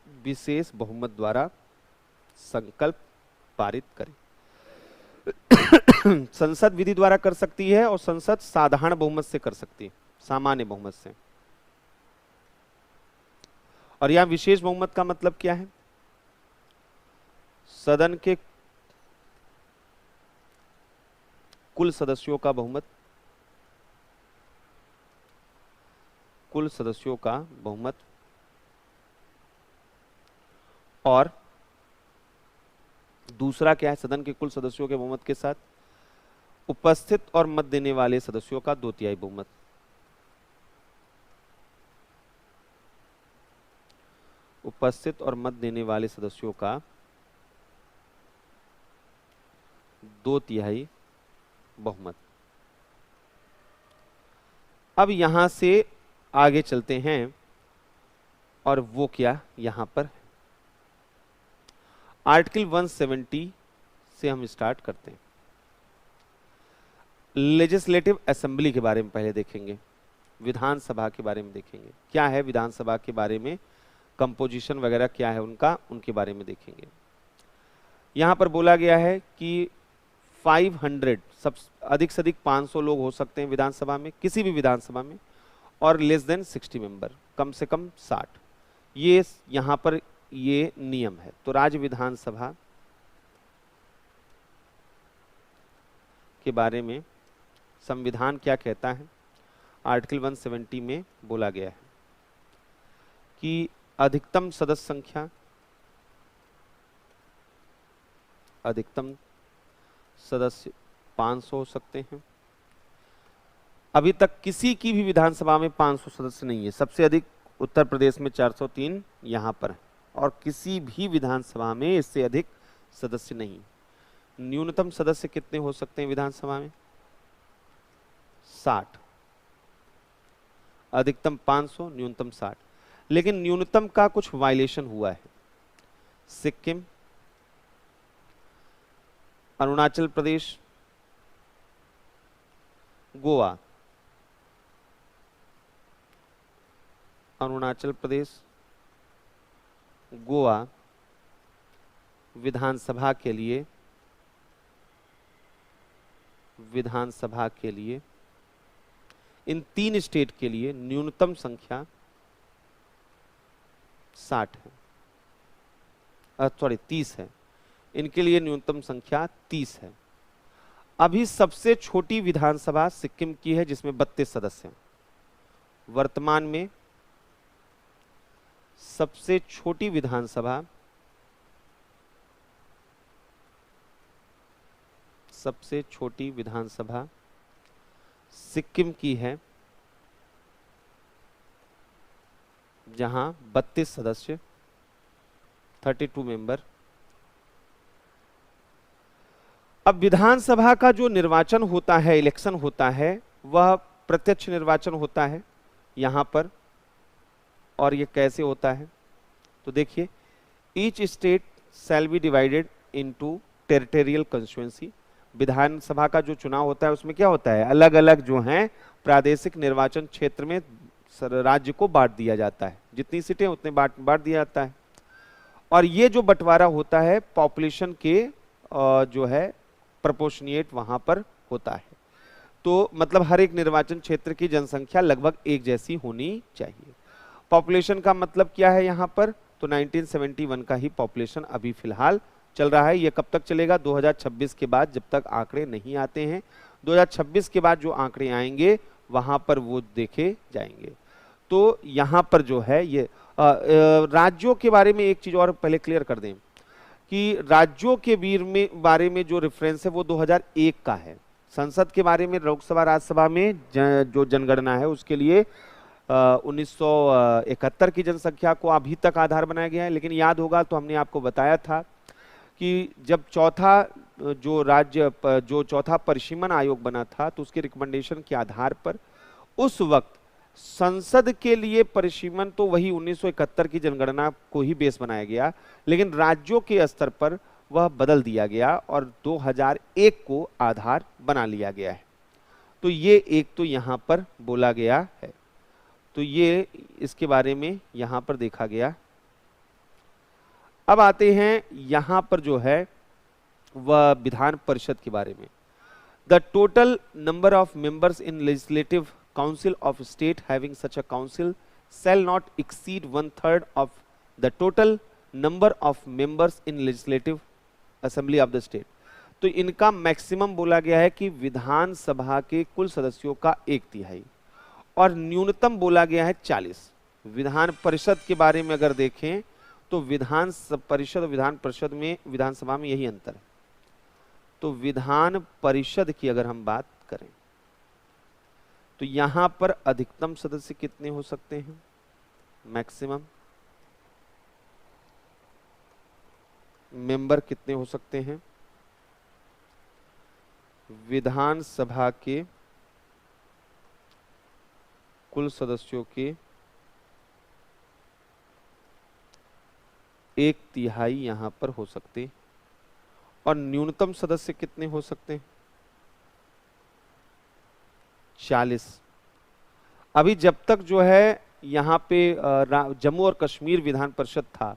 विशेष बहुमत द्वारा संकल्प पारित करे। संसद विधि द्वारा कर सकती है और संसद साधारण बहुमत से कर सकती है, सामान्य बहुमत से। और यहां विशेष बहुमत का मतलब क्या है? सदन के कुल सदस्यों का बहुमत, कुल सदस्यों का बहुमत, और दूसरा क्या है? सदन के कुल सदस्यों के बहुमत के साथ उपस्थित और मत देने वाले सदस्यों का 2/3 बहुमत। उपस्थित और मत देने वाले सदस्यों का 2/3 बहुमत। अब यहां से आगे चलते हैं, और वो क्या यहां पर आर्टिकल 170 से हम स्टार्ट करते हैं। लेजिस्लेटिव असेंबली के बारे में पहले देखेंगे, विधानसभा के बारे में देखेंगे, क्या है विधानसभा के बारे में, कंपोजिशन वगैरह क्या है उनका, उनके बारे में देखेंगे। यहां पर बोला गया है कि 500, सब अधिक से अधिक 500 लोग हो सकते हैं विधानसभा में, किसी भी विधानसभा में, और लेस देन 60 मेंबर, कम से कम 60। ये यहां पर ये नियम है। तो राज्य विधानसभा के बारे में संविधान क्या कहता है? आर्टिकल 170 में बोला गया है कि अधिकतम सदस्य संख्या, अधिकतम सदस्य 500 हो सकते हैं। अभी तक किसी की भी विधानसभा में 500 सदस्य नहीं है, सबसे अधिक उत्तर प्रदेश में 403 यहां पर है, और किसी भी विधानसभा में इससे अधिक सदस्य नहीं। न्यूनतम सदस्य कितने हो सकते हैं विधानसभा में? 60। अधिकतम 500, न्यूनतम 60। लेकिन न्यूनतम का कुछ वायलेशन हुआ है। सिक्किम, अरुणाचल प्रदेश, गोवा, अरुणाचल प्रदेश, गोवा विधानसभा के लिए इन 3 स्टेट के लिए न्यूनतम संख्या 60 है, सॉरी 30 है। इनके लिए न्यूनतम संख्या 30 है। अभी सबसे छोटी विधानसभा सिक्किम की है जिसमें 32 सदस्य हैं। वर्तमान में सबसे छोटी विधानसभा सिक्किम की है, जहां 32 सदस्य, 32 मेंबर। अब विधानसभा का जो निर्वाचन होता है, इलेक्शन होता है, वह प्रत्यक्ष निर्वाचन होता है यहां पर। और ये कैसे होता है? तो देखिए, each state shall be divided into territorial constituency. विधानसभा का जो चुनाव होता है उसमें क्या होता है? अलग अलग जो हैं प्रादेशिक निर्वाचन क्षेत्र में राज्य को बांट दिया जाता है, जितनी सीटें उतने बांट दिया जाता है। और ये जो बंटवारा होता है पॉपुलेशन के जो है प्रोपोर्शनिएट वहां पर होता है। तो मतलब हर एक निर्वाचन क्षेत्र की जनसंख्या लगभग एक जैसी होनी चाहिए। पॉपुलेशन का मतलब क्या है यहाँ पर, तो 1971 का ही पॉपुलेशन अभी फिलहाल चल रहा है। ये कब तक चलेगा, 2026 के बाद, जब तक आंकड़े नहीं आते हैं। 2026 के बाद जो आंकड़े आएंगे वहां पर वो देखे जाएंगे। तो यहाँ पर जो है ये राज्यों के बारे में एक चीज और पहले क्लियर कर दें कि राज्यों के बारे में जो रेफरेंस है वो 2001 का है। संसद के बारे में लोकसभा राज्यसभा में जो जनगणना है उसके लिए 1971 की जनसंख्या को अभी तक आधार बनाया गया है। लेकिन याद होगा तो हमने आपको बताया था कि जब चौथा परिसीमन आयोग बना था तो उसके रिकमेंडेशन के आधार पर उस वक्त संसद के लिए परिसीमन तो वही 1971 की जनगणना को ही बेस बनाया गया, लेकिन राज्यों के स्तर पर वह बदल दिया गया और 2001 को आधार बना लिया गया है। तो ये एक तो यहां पर बोला गया है, तो ये इसके बारे में यहां पर देखा गया। अब आते हैं यहां पर जो है वह विधान परिषद के बारे में। The total number of members in legislative council of state having such a council shall not exceed 1/3 of the total number of members in legislative assembly of the state। तो इनका मैक्सिमम बोला गया है कि विधानसभा के कुल सदस्यों का 1/3 और न्यूनतम बोला गया है 40। विधान परिषद के बारे में अगर देखें तो विधान परिषद और विधान परिषद में विधानसभा में यही अंतर है। तो विधान परिषद की अगर हम बात करें तो यहां पर अधिकतम सदस्य कितने हो सकते हैं, मैक्सिमम मेंबर कितने हो सकते हैं, विधानसभा के कुल सदस्यों के 1/3 यहां पर हो सकते, और न्यूनतम सदस्य कितने हो सकते हैं, 40। अभी जब तक जो है यहाँ पे जम्मू और कश्मीर विधान परिषद था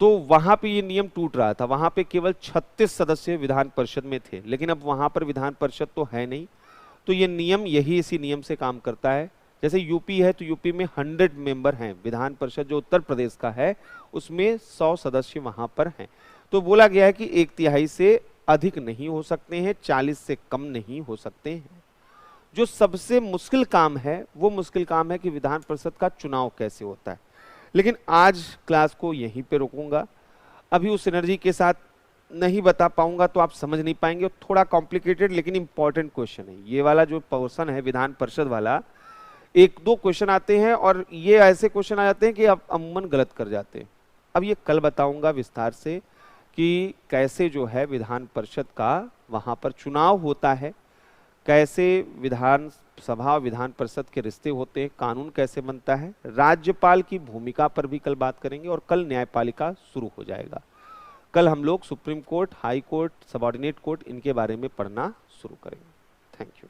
तो वहां पे ये नियम टूट रहा था, वहां पे केवल 36 सदस्य विधान परिषद में थे, लेकिन अब वहां पर विधान परिषद तो है नहीं, तो ये नियम इसी नियम से काम करता है। जैसे यूपी है तो यूपी में 100 मेंबर हैं, विधान परिषद जो उत्तर प्रदेश का है उसमें 100 सदस्य वहां पर हैं। तो बोला गया है कि 1/3 से अधिक नहीं हो सकते हैं, 40 से कम नहीं हो सकते हैं। जो सबसे मुश्किल काम है वो मुश्किल काम है कि विधान परिषद का चुनाव कैसे होता है। लेकिन आज क्लास को यहीं पे रोकूंगा, अभी उस एनर्जी के साथ नहीं बता पाऊंगा तो आप समझ नहीं पाएंगे। थोड़ा कॉम्प्लिकेटेड लेकिन इंपॉर्टेंट क्वेश्चन है ये वाला, जो पोर्शन है विधान परिषद वाला। 1-2 क्वेश्चन आते हैं और ये ऐसे क्वेश्चन आ जाते हैं कि आप अमूमन गलत कर जाते हैं। अब ये कल बताऊंगा विस्तार से कि कैसे जो है विधान परिषद का वहां पर चुनाव होता है, कैसे विधान सभा विधान परिषद के रिश्ते होते हैं, कानून कैसे बनता है, राज्यपाल की भूमिका पर भी कल बात करेंगे। और कल न्यायपालिका शुरू हो जाएगा। कल हम लोग supreme court, high court, subordinate court इनके बारे में पढ़ना शुरू करेंगे। Thank you.